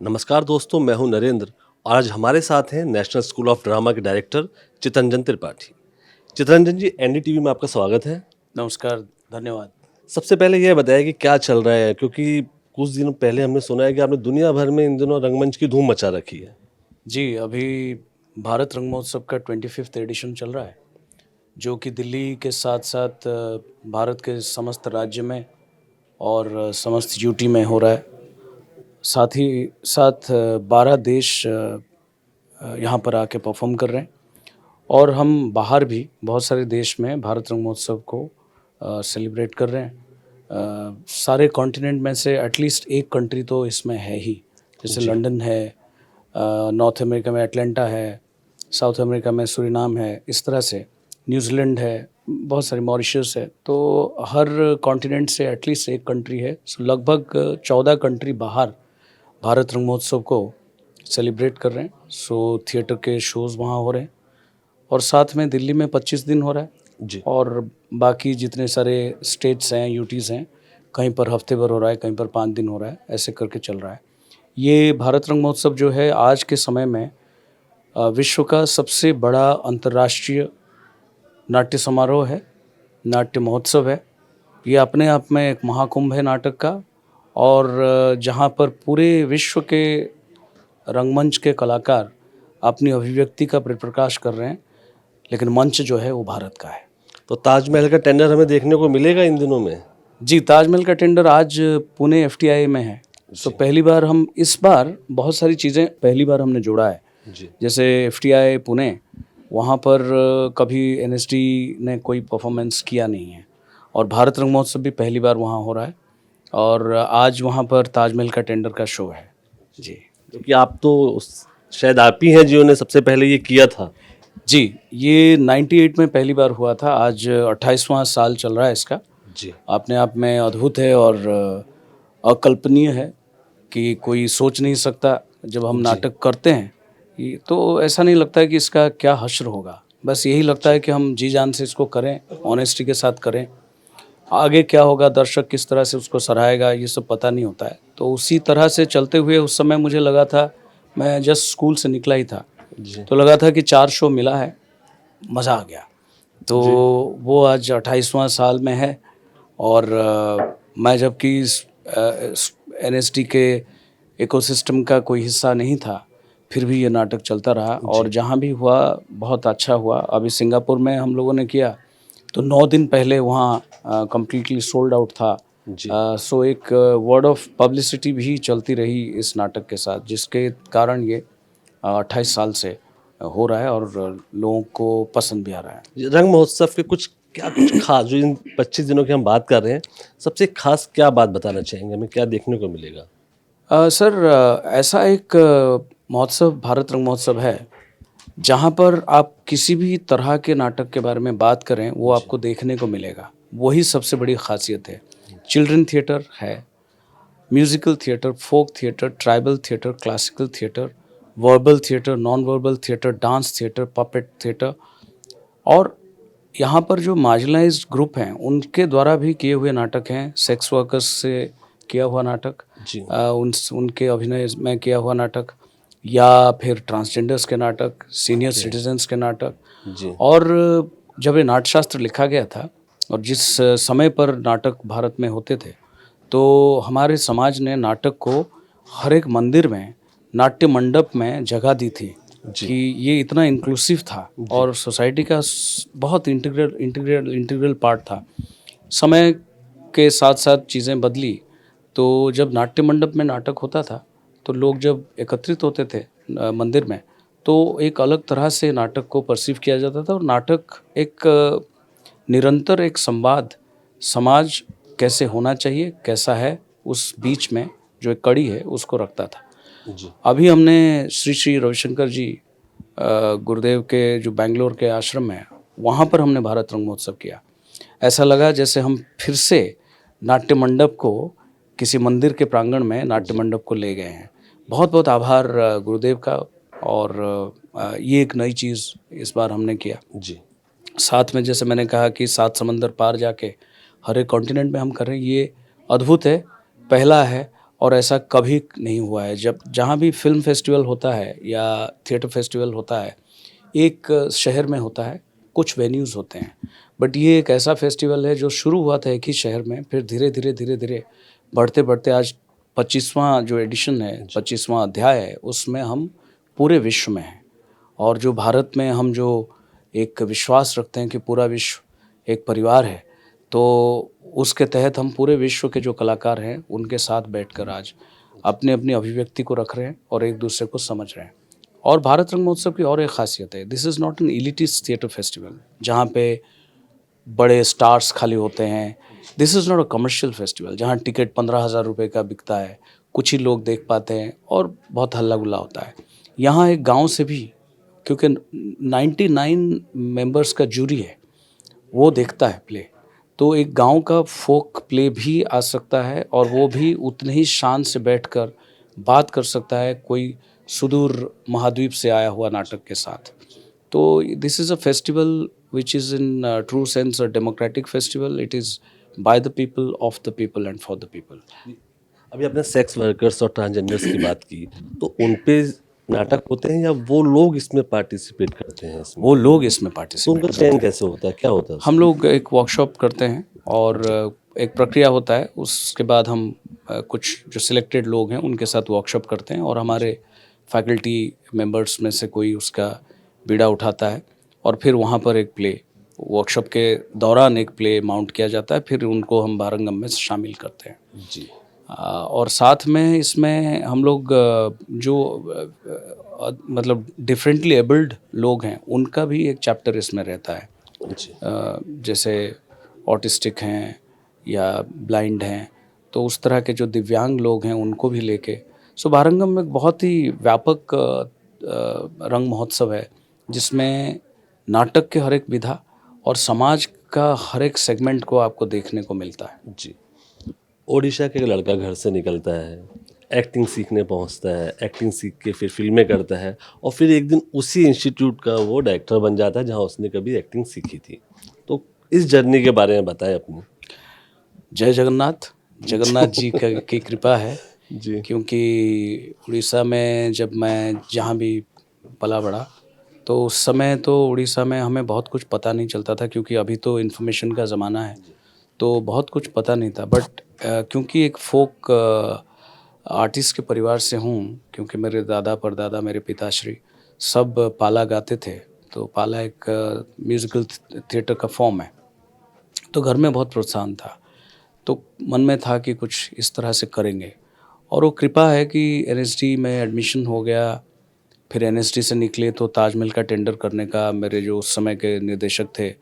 नमस्कार दोस्तों, मैं हूं नरेंद्र और आज हमारे साथ हैं नेशनल स्कूल ऑफ ड्रामा के डायरेक्टर चितरंजन त्रिपाठी। चितरंजन जी, एनडीटीवी में आपका स्वागत है। नमस्कार, धन्यवाद। सबसे पहले यह बताइए कि क्या चल रहा है, क्योंकि कुछ दिनों पहले हमने सुना है कि आपने दुनिया भर में इन दिनों रंगमंच की धूम मचा रखी है। जी, अभी भारत रंग महोत्सव का 25th एडिशन चल रहा है, जो कि दिल्ली के साथ-साथ भारत के समस्त राज्य में और समस्त यूटी में हो रहा है। साथ ही साथ 12 देश यहाँ पर आके परफ़ॉर्म कर रहे हैं और हम बाहर भी बहुत सारे देश में भारत रंग महोत्सव को सेलिब्रेट कर रहे हैं। सारे कॉन्टिनेंट में से एटलीस्ट एक कंट्री तो इसमें है ही, जैसे लंदन है, नॉर्थ अमेरिका में एटलांटा है, साउथ अमेरिका में सूरीनाम है, इस तरह से न्यूजीलैंड है, बहुत सारी मॉरिशस है। तो हर कॉन्टिनेंट से एटलीस्ट एक कंट्री है। सो लगभग 14 कंट्री बाहर भारत रंग महोत्सव को सेलिब्रेट कर रहे हैं। सो थिएटर के शोज़ वहाँ हो रहे हैं और साथ में दिल्ली में 25 दिन हो रहा है जी। और बाकी जितने सारे स्टेट्स हैं, यूटीज़ हैं, कहीं पर हफ्ते भर हो रहा है, कहीं पर 5 दिन हो रहा है, ऐसे करके चल रहा है। ये भारत रंग महोत्सव जो है आज के समय में विश्व का सबसे बड़ा अंतर्राष्ट्रीय नाट्य समारोह है, नाट्य महोत्सव है। ये अपने आप में एक महाकुंभ है नाटक का और जहाँ पर पूरे विश्व के रंगमंच के कलाकार अपनी अभिव्यक्ति का परिप्रकाश कर रहे हैं, लेकिन मंच जो है वो भारत का है। तो ताजमहल का टेंडर हमें देखने को मिलेगा इन दिनों में? जी, ताजमहल का टेंडर आज पुणे एफटीआई में है। तो पहली बार हम इस बार बहुत सारी चीज़ें पहली बार हमने जोड़ा है। जी। जैसे एफटीआई पुणे, वहाँ पर कभी एनएसडी ने कोई परफॉर्मेंस किया नहीं है और भारत रंग महोत्सव भी पहली बार वहाँ हो रहा है और आज वहाँ पर ताजमहल का टेंडर का शो है। जी, क्योंकि आप तो शायद आप ही हैं जिन्होंने सबसे पहले ये किया था। जी, ये 98 में पहली बार हुआ था। आज 28वां साल चल रहा है इसका। जी। अपने आप में अद्भुत है और अकल्पनीय है कि कोई सोच नहीं सकता जब हम नाटक करते हैं तो ऐसा नहीं लगता है कि इसका क्या हश्र होगा। बस यही लगता है कि हम जी जान से इसको करें, ऑनेस्टी के साथ करें। आगे क्या होगा, दर्शक किस तरह से उसको सराहेगा, ये सब पता नहीं होता है। तो उसी तरह से चलते हुए उस समय मुझे लगा था, मैं जस्ट स्कूल से निकला ही था, तो लगा था कि 4 शो मिला है, मज़ा आ गया। तो वो आज 28वां साल में है और मैं जबकि एनएसडी के इकोसिस्टम का कोई हिस्सा नहीं था, फिर भी ये नाटक चलता रहा और जहाँ भी हुआ बहुत अच्छा हुआ। अभी सिंगापुर में हम लोगों ने किया तो 9 दिन पहले वहाँ कम्प्लीटली सोल्ड आउट था। सो एक वर्ड ऑफ पब्लिसिटी भी चलती रही इस नाटक के साथ, जिसके कारण ये 28 साल से हो रहा है और लोगों को पसंद भी आ रहा है। रंग महोत्सव के कुछ खास, जो इन 25 दिनों की हम बात कर रहे हैं, सबसे खास क्या बात बताना चाहेंगे, हमें क्या देखने को मिलेगा? सर, ऐसा एक महोत्सव भारत रंग महोत्सव है जहाँ पर आप किसी भी तरह के नाटक के बारे में बात करें वो आपको देखने को मिलेगा। वही सबसे बड़ी खासियत है। चिल्ड्रन थिएटर है, musical theatre, folk theatre, tribal theatre, classical theatre, verbal theatre, non verbal theatre, dance theatre, puppet theatre और यहाँ पर जो मार्जिनलाइज्ड ग्रुप हैं उनके द्वारा भी किए हुए नाटक हैं। सेक्स वर्कर्स से किया हुआ नाटक, जी। उनके अभिनय में किया हुआ नाटक या फिर ट्रांसजेंडर्स के नाटक, सीनियर सिटीजन्स के नाटक। जी। और जब ये नाट्यशास्त्र लिखा गया था और जिस समय पर नाटक भारत में होते थे, तो हमारे समाज ने नाटक को हर एक मंदिर में, नाट्य मंडप में जगह दी थी कि ये इतना इंक्लूसिव था और सोसाइटी का बहुत इंटीग्रल पार्ट था। समय के साथ साथ चीज़ें बदली, तो जब नाट्य मंडप में नाटक होता था तो लोग जब एकत्रित होते थे मंदिर में, तो एक अलग तरह से नाटक को परसीव किया जाता था और नाटक एक निरंतर एक संवाद, समाज कैसे होना चाहिए, कैसा है, उस बीच में जो एक कड़ी है उसको रखता था। जी। अभी हमने श्री श्री रविशंकर जी गुरुदेव के जो बेंगलोर के आश्रम है, वहाँ पर हमने भारत रंग महोत्सव किया। ऐसा लगा जैसे हम फिर से नाट्य मंडप को किसी मंदिर के प्रांगण में नाट्य मंडप को ले गए हैं। बहुत बहुत आभार गुरुदेव का। और ये एक नई चीज़ इस बार हमने किया। जी। साथ में जैसे मैंने कहा कि 7 समंदर पार जाके हर एक कॉन्टिनेंट में हम कर रहे हैं, ये अद्भुत है, पहला है और ऐसा कभी नहीं हुआ है। जब जहाँ भी फिल्म फेस्टिवल होता है या थिएटर फेस्टिवल होता है, एक शहर में होता है, कुछ वेन्यूज़ होते हैं, बट ये एक ऐसा फेस्टिवल है जो शुरू हुआ था एक ही शहर में, फिर धीरे धीरे बढ़ते आज 25वां जो एडिशन है, 25वां अध्याय है, उसमें हम पूरे विश्व में हैं। और जो भारत में हम जो एक विश्वास रखते हैं कि पूरा विश्व एक परिवार है, तो उसके तहत हम पूरे विश्व के जो कलाकार हैं उनके साथ बैठकर आज अपनी अपनी अभिव्यक्ति को रख रहे हैं और एक दूसरे को समझ रहे हैं। और भारत रंग महोत्सव की और एक खासियत है, this is not an elitist theatre festival जहाँ पे बड़े स्टार्स खाली होते हैं। This is not a commercial festival जहाँ टिकट 15,000 रुपये का बिकता है, कुछ ही लोग देख पाते हैं और बहुत हल्ला गुल्ला होता है। यहाँ एक गांव से भी, क्योंकि 99 मेंबर्स का जूरी है, वो देखता है प्ले, तो एक गांव का फोक प्ले भी आ सकता है और वो भी उतने ही शान से बैठकर बात कर सकता है कोई सुदूर महाद्वीप से आया हुआ नाटक के साथ। तो this is a festival which is in true sense a democratic festival. It is by the people, of the people and for the people. अभी आपने सेक्स वर्कर्स और ट्रांसजेंडर्स की बात की, तो उन पे नाटक होते हैं या वो लोग इसमें पार्टिसिपेट करते हैं इसमें? वो लोग इसमें तो पार्टिसिपेट उनका चयन कैसे होता है, क्या होता है हम लोग एक वर्कशॉप करते हैं और एक प्रक्रिया होता है। उसके बाद हम कुछ जो सिलेक्टेड लोग हैं उनके साथ वर्कशॉप करते हैं और हमारे फैकल्टी मेंबर्स में से कोई उसका बीड़ा उठाता है और फिर वहाँ पर एक प्ले, वर्कशॉप के दौरान एक प्ले माउंट किया जाता है, फिर उनको हम भारंगम में शामिल करते हैं। जी? और साथ में इसमें हम लोग जो मतलब डिफरेंटली एबल्ड लोग हैं उनका भी एक चैप्टर इसमें रहता है। जी। जैसे ऑटिस्टिक हैं या ब्लाइंड हैं, तो उस तरह के जो दिव्यांग लोग हैं उनको भी लेके, सो भारंगम में एक बहुत ही व्यापक रंग महोत्सव है जिसमें नाटक के हर एक विधा और समाज का हर एक सेगमेंट को आपको देखने को मिलता है। जी। ओडिशा के एक लड़का घर से निकलता है, एक्टिंग सीखने पहुंचता है, एक्टिंग सीख के फिर फिल्में करता है और फिर एक दिन उसी इंस्टीट्यूट का वो डायरेक्टर बन जाता है जहां उसने कभी एक्टिंग सीखी थी। तो इस जर्नी के बारे में बताएं अपनी। जय जगन्नाथ, जगन्नाथ जी की कृपा है। जी। क्योंकि उड़ीसा में जब मैं जहाँ भी पला बड़ा, तो उस समय तो उड़ीसा में हमें बहुत कुछ पता नहीं चलता था, क्योंकि अभी तो इन्फॉर्मेशन का ज़माना है, तो बहुत कुछ पता नहीं था। बट क्योंकि एक फोक आर्टिस्ट के परिवार से हूँ, क्योंकि मेरे दादा परदादा, मेरे पिताश्री सब पाला गाते थे, तो पाला एक म्यूज़िकल थिएटर का फॉर्म है, तो घर में बहुत प्रोत्साहन था। तो मन में था कि कुछ इस तरह से करेंगे, और वो कृपा है कि एनएसडी में एडमिशन हो गया। फिर एनएसडी से निकले तो ताजमहल का टेंडर करने का मेरे जो उस समय के निर्देशक थे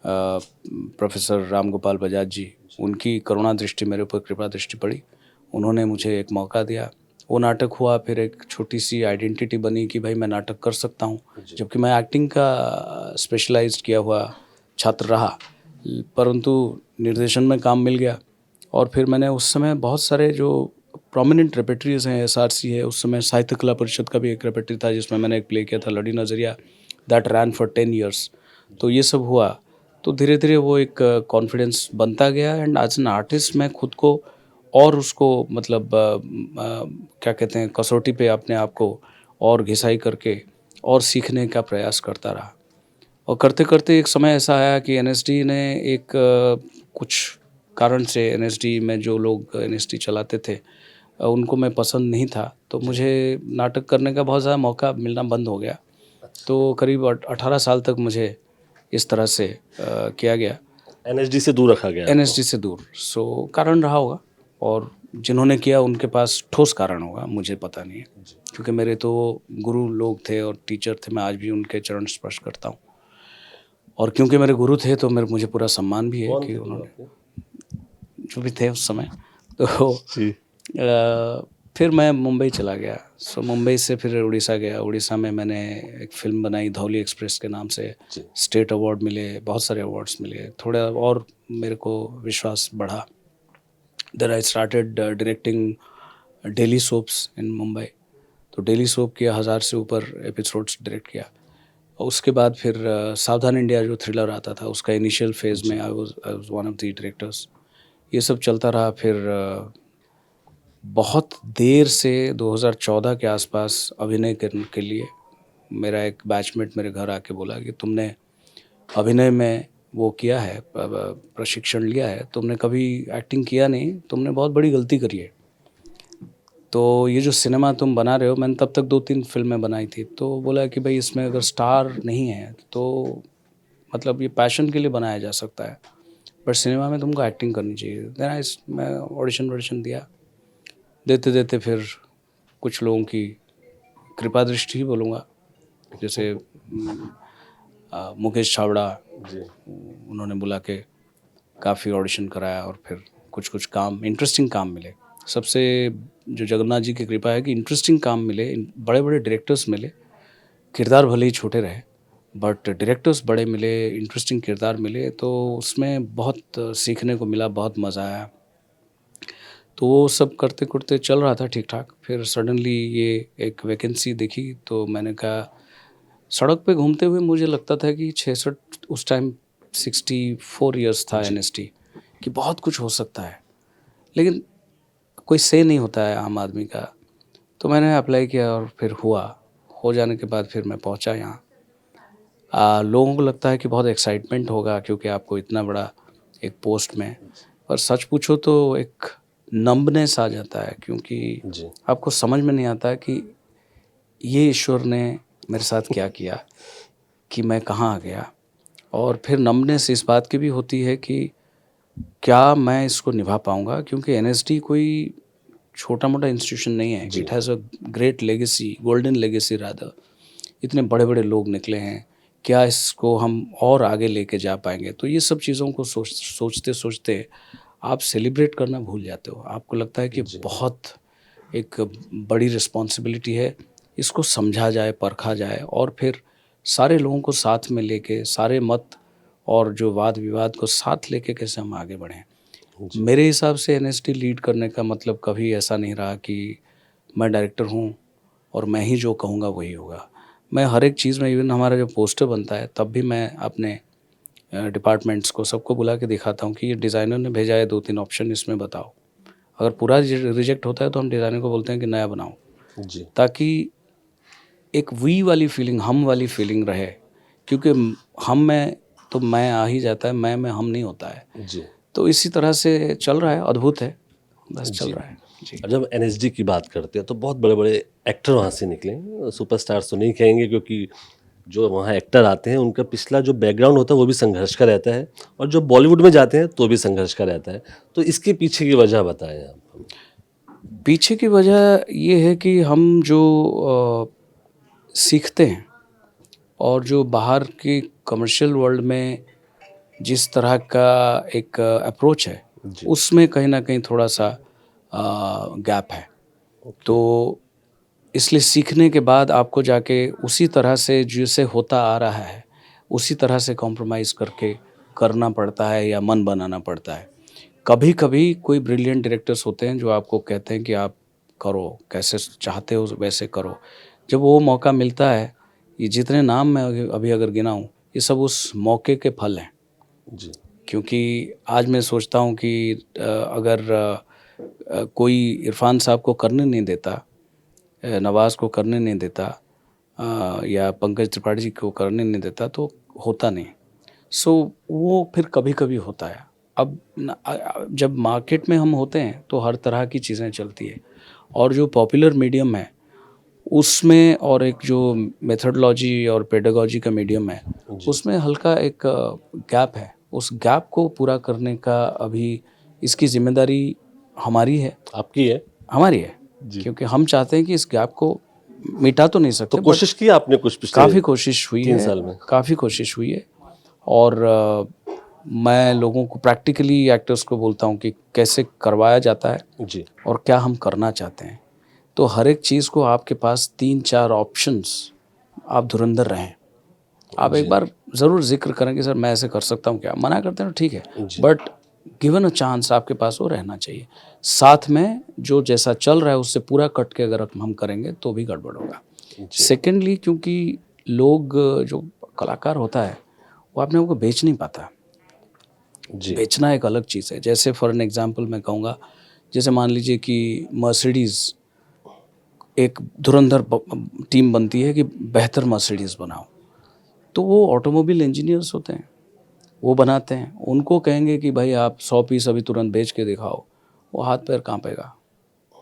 प्रोफेसर राम गोपाल बजाज जी, उनकी करुणा दृष्टि मेरे ऊपर कृपा दृष्टि पड़ी। उन्होंने मुझे एक मौका दिया, वो नाटक हुआ, फिर एक छोटी सी आइडेंटिटी बनी कि भाई मैं नाटक कर सकता हूँ, जबकि मैं एक्टिंग का स्पेशलाइज्ड किया हुआ छात्र रहा, परंतु निर्देशन में काम मिल गया। और फिर मैंने उस समय बहुत सारे जो प्रोमिनेंट रेपेटरीज हैं, एसआरसी है, उस समय साहित्य कला परिषद का भी एक रेपेटरी था जिसमें मैंने एक प्ले किया था लड़ी नज़रिया, दैट रैन फॉर 10 years। तो ये सब हुआ, तो धीरे धीरे वो एक कॉन्फिडेंस बनता गया, एंड एज एन आर्टिस्ट मैं खुद को और उसको मतलब क्या कहते हैं, कसौटी पे अपने आप को और घिसाई करके और सीखने का प्रयास करता रहा। और करते करते एक समय ऐसा आया कि एनएसडी ने एक कुछ कारण से, एनएसडी में जो लोग एनएसडी चलाते थे उनको मैं पसंद नहीं था, तो मुझे नाटक करने का बहुत ज़्यादा मौका मिलना बंद हो गया। तो करीब 18 साल तक मुझे इस तरह से किया गया, एनएसडी से दूर रखा गया आपको। एनएसडी से दूर। सो कारण रहा होगा, और जिन्होंने किया उनके पास ठोस कारण होगा, मुझे पता नहीं है, क्योंकि मेरे तो गुरु लोग थे और टीचर थे, मैं आज भी उनके चरण स्पर्श करता हूँ। और क्योंकि मेरे गुरु थे तो मुझे पूरा सम्मान भी है कौन कि थे उन्होंने, आपके? जो भी थे उस समय। तो जी। फिर मैं मुंबई चला गया। सो मुंबई से फिर उड़ीसा गया। उड़ीसा में मैंने एक फ़िल्म बनाई धौली एक्सप्रेस के नाम से, जी। स्टेट अवार्ड मिले, बहुत सारे अवार्ड्स मिले, थोड़ा और मेरे को विश्वास बढ़ा। Then I started directing daily soaps in Mumbai. तो डेली सोप के 1000 से ऊपर एपिसोड्स डायरेक्ट किया। और उसके बाद फिर सावधान इंडिया जो थ्रिलर आता था, उसका इनिशियल फेज़ में I was one of the directors. ये सब चलता रहा। फिर बहुत देर से 2014 के आसपास अभिनय करने के लिए मेरा एक बैचमेट मेरे घर आके बोला कि तुमने अभिनय में वो किया है, प्रशिक्षण लिया है, तुमने कभी एक्टिंग किया नहीं, तुमने बहुत बड़ी गलती करी है। तो ये जो सिनेमा तुम बना रहे हो, मैंने तब तक 2-3 फ़िल्में बनाई थी, तो बोला कि भाई इसमें अगर स्टार नहीं है तो मतलब ये पैशन के लिए बनाया जा सकता है, बट सिनेमा में तुमको एक्टिंग करनी चाहिए। देन मैं ऑडिशन दिया, देते फिर कुछ लोगों की कृपा दृष्टि ही बोलूँगा, जैसे मुकेश छाबड़ा, जी। उन्होंने बुला के काफ़ी ऑडिशन कराया और फिर कुछ काम, इंटरेस्टिंग काम मिले। सबसे जो जगन्नाथ जी की कृपा है कि इंटरेस्टिंग काम मिले, बड़े-बड़े डायरेक्टर्स मिले, किरदार भले ही छोटे रहे, बट डायरेक्टर्स बड़े मिले, इंटरेस्टिंग किरदार मिले, तो उसमें बहुत सीखने को मिला, बहुत मज़ा आया। तो वो सब करते-करते चल रहा था ठीक-ठाक, फिर सडनली ये एक वैकेंसी दिखी, तो मैंने कहा, सड़क पे घूमते हुए मुझे लगता था कि 66 उस टाइम 64 इयर्स था एनएसटी, कि बहुत कुछ हो सकता है, लेकिन कोई से नहीं होता है आम आदमी का। तो मैंने अप्लाई किया और फिर हुआ, हो जाने के बाद फिर मैं पहुंचा यहाँ। लोगों को लगता है कि बहुत एक्साइटमेंट होगा क्योंकि आपको इतना बड़ा एक पोस्ट में, पर सच पूछो तो एक नंबनेस आ जाता है, क्योंकि जी। आपको समझ में नहीं आता कि ये ईश्वर ने मेरे साथ क्या किया, कि मैं कहाँ आ गया। और फिर नंबनेस इस बात की भी होती है कि क्या मैं इसको निभा पाऊँगा, क्योंकि एनएसडी कोई छोटा-मोटा इंस्टीट्यूशन नहीं है। जी। It has a great legacy, golden legacy rather. इतने बड़े-बड़े लोग निकले हैं, क्या इसको हम और आगे लेके जा पाएँगे? तो ये सब चीज़ों को सोचते-सोचते आप सेलिब्रेट करना भूल जाते हो। आपको लगता है कि जी। बहुत एक बड़ी रिस्पॉन्सिबिलिटी है, इसको समझा जाए, परखा जाए और फिर सारे लोगों को साथ में लेके, सारे मत और जो वाद-विवाद को साथ लेके कैसे हम आगे बढ़ें। जी। मेरे हिसाब से एनएसडी लीड करने का मतलब कभी ऐसा नहीं रहा कि मैं डायरेक्टर हूँ और मैं ही जो कहूँगा वही होगा। मैं हर एक चीज़ में, इवन हमारा जो पोस्टर बनता है तब भी मैं अपने डिपार्टमेंट्स को सबको बुला के दिखाता हूँ कि ये डिज़ाइनर ने भेजा है 2-3 ऑप्शन, इसमें बताओ। अगर पूरा रिजेक्ट होता है तो हम डिज़ाइनर को बोलते हैं कि नया बनाओ, जी। ताकि एक वी वाली फीलिंग, हम वाली फीलिंग रहे, क्योंकि हम में तो मैं आ ही जाता है, मैं में हम नहीं होता है। जी। तो इसी तरह से चल रहा है, अद्भुत है, बस चल जी। रहा है। जी। अब जब एनएसडी की बात करते हैं तो बहुत बड़े-बड़े एक्टर वहाँ से निकले हैं। सुपरस्टार्स तो नहीं कहेंगे, क्योंकि जो वहाँ एक्टर आते हैं उनका पिछला जो बैकग्राउंड होता है वो भी संघर्ष का रहता है, और जो बॉलीवुड में जाते हैं तो भी संघर्ष का रहता है। तो इसके पीछे की वजह बताएँ आप? पीछे की वजह ये है कि हम जो सीखते हैं और जो बाहर के कमर्शियल वर्ल्ड में जिस तरह का एक अप्रोच है, जी। उसमें कहीं न कहीं थोड़ा-सा गैप है। ओके। तो इसलिए सीखने के बाद आपको जाके उसी तरह से जैसे होता आ रहा है, उसी तरह से कॉम्प्रोमाइज़ करके करना पड़ता है या मन बनाना पड़ता है। कभी-कभी कोई ब्रिलियंट डायरेक्टर्स होते हैं जो आपको कहते हैं कि आप करो, कैसे चाहते हो वैसे करो। जब वो मौका मिलता है, ये जितने नाम मैं अभी अभी अगर गिनाऊँ, ये सब उस मौके के फल हैं। जी। क्योंकि आज मैं सोचता हूँ कि अगर कोई इरफ़ान साहब को करने नहीं देता, नवाज़ को करने नहीं देता, या पंकज त्रिपाठी जी को करने नहीं देता तो होता नहीं। सो वो फिर कभी-कभी होता है। अब जब मार्केट में हम होते हैं तो हर तरह की चीज़ें चलती है, और जो पॉपुलर मीडियम है उसमें, और एक जो मेथोडोलॉजी और पेडागॉजी का मीडियम है, जी। उसमें हल्का एक गैप है। उस गैप को पूरा करने का अभी इसकी ज़िम्मेदारी हमारी है, आपकी है? हमारी है। जी। क्योंकि हम चाहते हैं कि इस गैप को मिटा तो नहीं तो सकते, बट कोशिश की आपने कुछ पिछले काफ़ी कोशिश हुई 3 है, साल में? काफ़ी कोशिश हुई है। और मैं लोगों को, प्रैक्टिकली एक्टर्स को बोलता हूँ कि कैसे करवाया जाता है जी। और क्या हम करना चाहते हैं। तो हर एक चीज़ को आपके पास 3-4 ऑप्शंस, आप धुरंधर रहें। आप एक जी। बार ज़रूर ज़िक्र करें कि सर मैं ऐसे कर सकता हूँ क्या? मना करते हैं तो ठीक है, जी। बट गिवन अ चांस आपके पास वो रहना चाहिए। साथ में जो जैसा चल रहा है उससे पूरा कट के अगर हम करेंगे तो भी गड़बड़ होगा। जी। सेकेंडली, क्योंकि लोग, जो कलाकार होता है वो अपने आप को बेच नहीं पाता। जी। बेचना एक अलग चीज़ है। जैसे फॉर एन एग्ज़ाम्पल मैं कहूँगा जैसे मान लीजिए कि मर्सिडीज़ एक धुरंधर टीम बनती है कि बेहतर मर्सिडीज़ बनाओ, तो वो ऑटोमोबाइल इंजीनियर्स होते हैं, वो बनाते हैं। उनको कहेंगे कि भाई आप 100 पीस अभी तुरंत बेच के दिखाओ, वो हाथ पैर कांपेगा।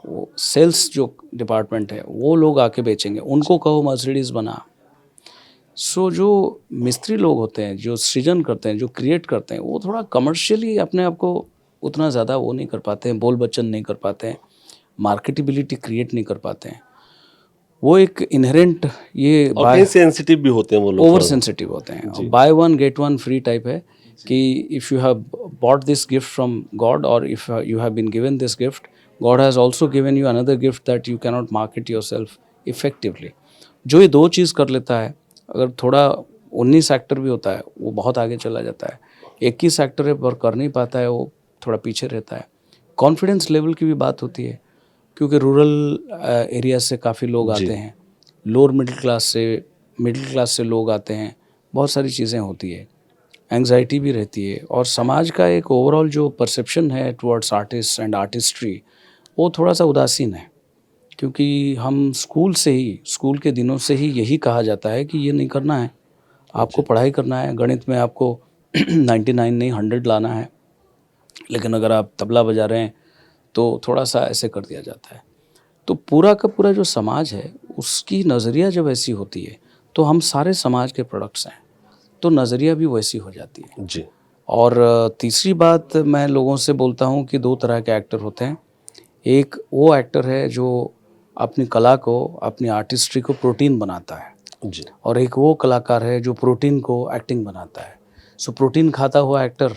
वो सेल्स जो डिपार्टमेंट है वो लोग आके बेचेंगे, उनको कहो मर्सिडीज़ बना। सो जो मिस्त्री लोग होते हैं, जो सृजन करते हैं, जो क्रिएट करते हैं, वो थोड़ा कमर्शियली अपने आप को उतना ज़्यादा वो नहीं कर पाते हैं, बोल बच्चन नहीं कर पाते हैं, मार्केटेबिलिटी क्रिएट नहीं कर पाते हैं। वो एक इनहेरेंट ये और कहीं सेंसिटिव भी होते हैं वो लोग ओवर थोड़ा सा। सेंसिटिव होते हैं। Buy one get one free type है कि if you have bought this gift from God और if you have been given this gift, God has also given you another gift that you cannot market yourself effectively. जो ये दो चीज़ कर लेता है, अगर थोड़ा 19 एक्टर भी होता है वो बहुत आगे चला जाता है। 21 एक्टर है पर कर नहीं पाता है, वो थोड़ा पीछे रहता है। कॉन्फिडेंस लेवल की भी बात होती है, क्योंकि रूरल एरिया से काफ़ी लोग जी। आते हैं, लोअर मिडिल क्लास से लोग आते हैं, बहुत सारी चीज़ें होती है, एंग्जाइटी भी रहती है, और समाज का एक ओवरऑल जो परसेप्शन है टुवर्ड्स आर्टिस्ट एंड आर्टिस्ट्री, वो थोड़ा सा उदासीन है। क्योंकि हम स्कूल के दिनों से ही यही कहा जाता है कि ये नहीं करना है, आपको पढ़ाई करना है, गणित में आपको 99 नहीं 100 लाना है, लेकिन अगर आप तबला बजा रहे हैं तो थोड़ा सा ऐसे कर दिया जाता है। तो पूरा का पूरा जो समाज है उसकी नज़रिया जब ऐसी होती है तो हम सारे समाज के प्रोडक्ट्स हैं, तो नज़रिया भी वैसी हो जाती है। जी। और तीसरी बात मैं लोगों से बोलता हूँ कि दो तरह के एक्टर होते हैं। एक वो एक्टर है जो अपनी कला को, अपनी आर्टिस्ट्री को प्रोटीन बनाता है, जी। और एक वो कलाकार है जो प्रोटीन को एक्टिंग बनाता है। सो प्रोटीन खाता हुआ एक्टर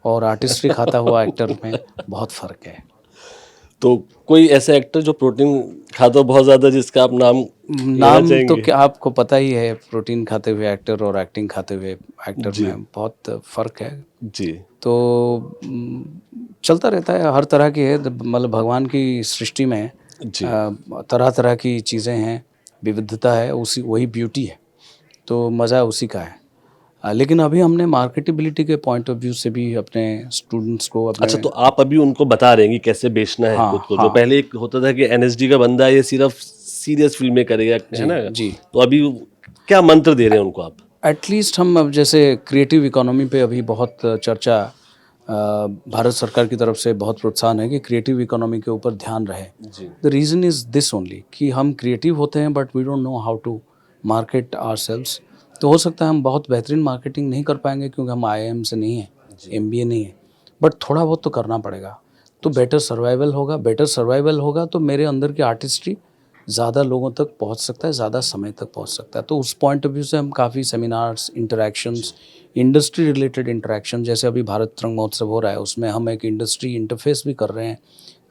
और आर्टिस्ट्री खाता हुआ एक्टर में बहुत फ़र्क है। तो कोई ऐसा एक्टर जो प्रोटीन खाता हो बहुत ज़्यादा, जिसका आप नाम लेना नाम तो चाहेंगे? क्या आपको पता ही है, प्रोटीन खाते हुए एक्टर और एक्टिंग खाते हुए एक्टर जी। में बहुत फ़र्क है। जी। तो चलता रहता है, हर तरह की है, मतलब भगवान की सृष्टि में जी। तरह तरह की चीज़ें हैं, विविधता है, उसी वही ब्यूटी है, तो मज़ा उसी का है। लेकिन अभी हमने मार्केटेबिलिटी के पॉइंट ऑफ व्यू से भी अपने स्टूडेंट्स को अच्छा, अपने तो आप अभी उनको बता रहे हैं कि कैसे बेचना है खुद हाँ को। जो हाँ पहले एक होता था कि एनएसडी का बंदा है, ये सिर्फ सीरियस फिल्में करेगा, है जी ना? जी। तो अभी क्या मंत्र दे रहे हैं उनको आप? एटलीस्ट हम अब जैसे क्रिएटिव इकोनॉमी पे अभी बहुत चर्चा, भारत सरकार की तरफ से बहुत प्रोत्साहन है कि क्रिएटिव इकोनॉमी के ऊपर ध्यान रहे। जी। The reason is this only कि हम क्रिएटिव होते हैं but we don't know how to market ourselves. तो हो सकता है हम बहुत बेहतरीन मार्केटिंग नहीं कर पाएंगे क्योंकि हम आईआईएम से नहीं हैं, एमबीए नहीं है, बट थोड़ा बहुत तो करना पड़ेगा, तो बेटर सर्वाइवल होगा तो मेरे अंदर की आर्टिस्ट्री ज़्यादा लोगों तक पहुंच सकता है, ज़्यादा समय तक पहुंच सकता है। तो उस पॉइंट ऑफ व्यू से हम काफ़ी seminars, interactions, industry related interaction, जैसे अभी भारत रंग महोत्सव हो रहा है उसमें हम एक इंडस्ट्री इंटरफेस भी कर रहे हैं।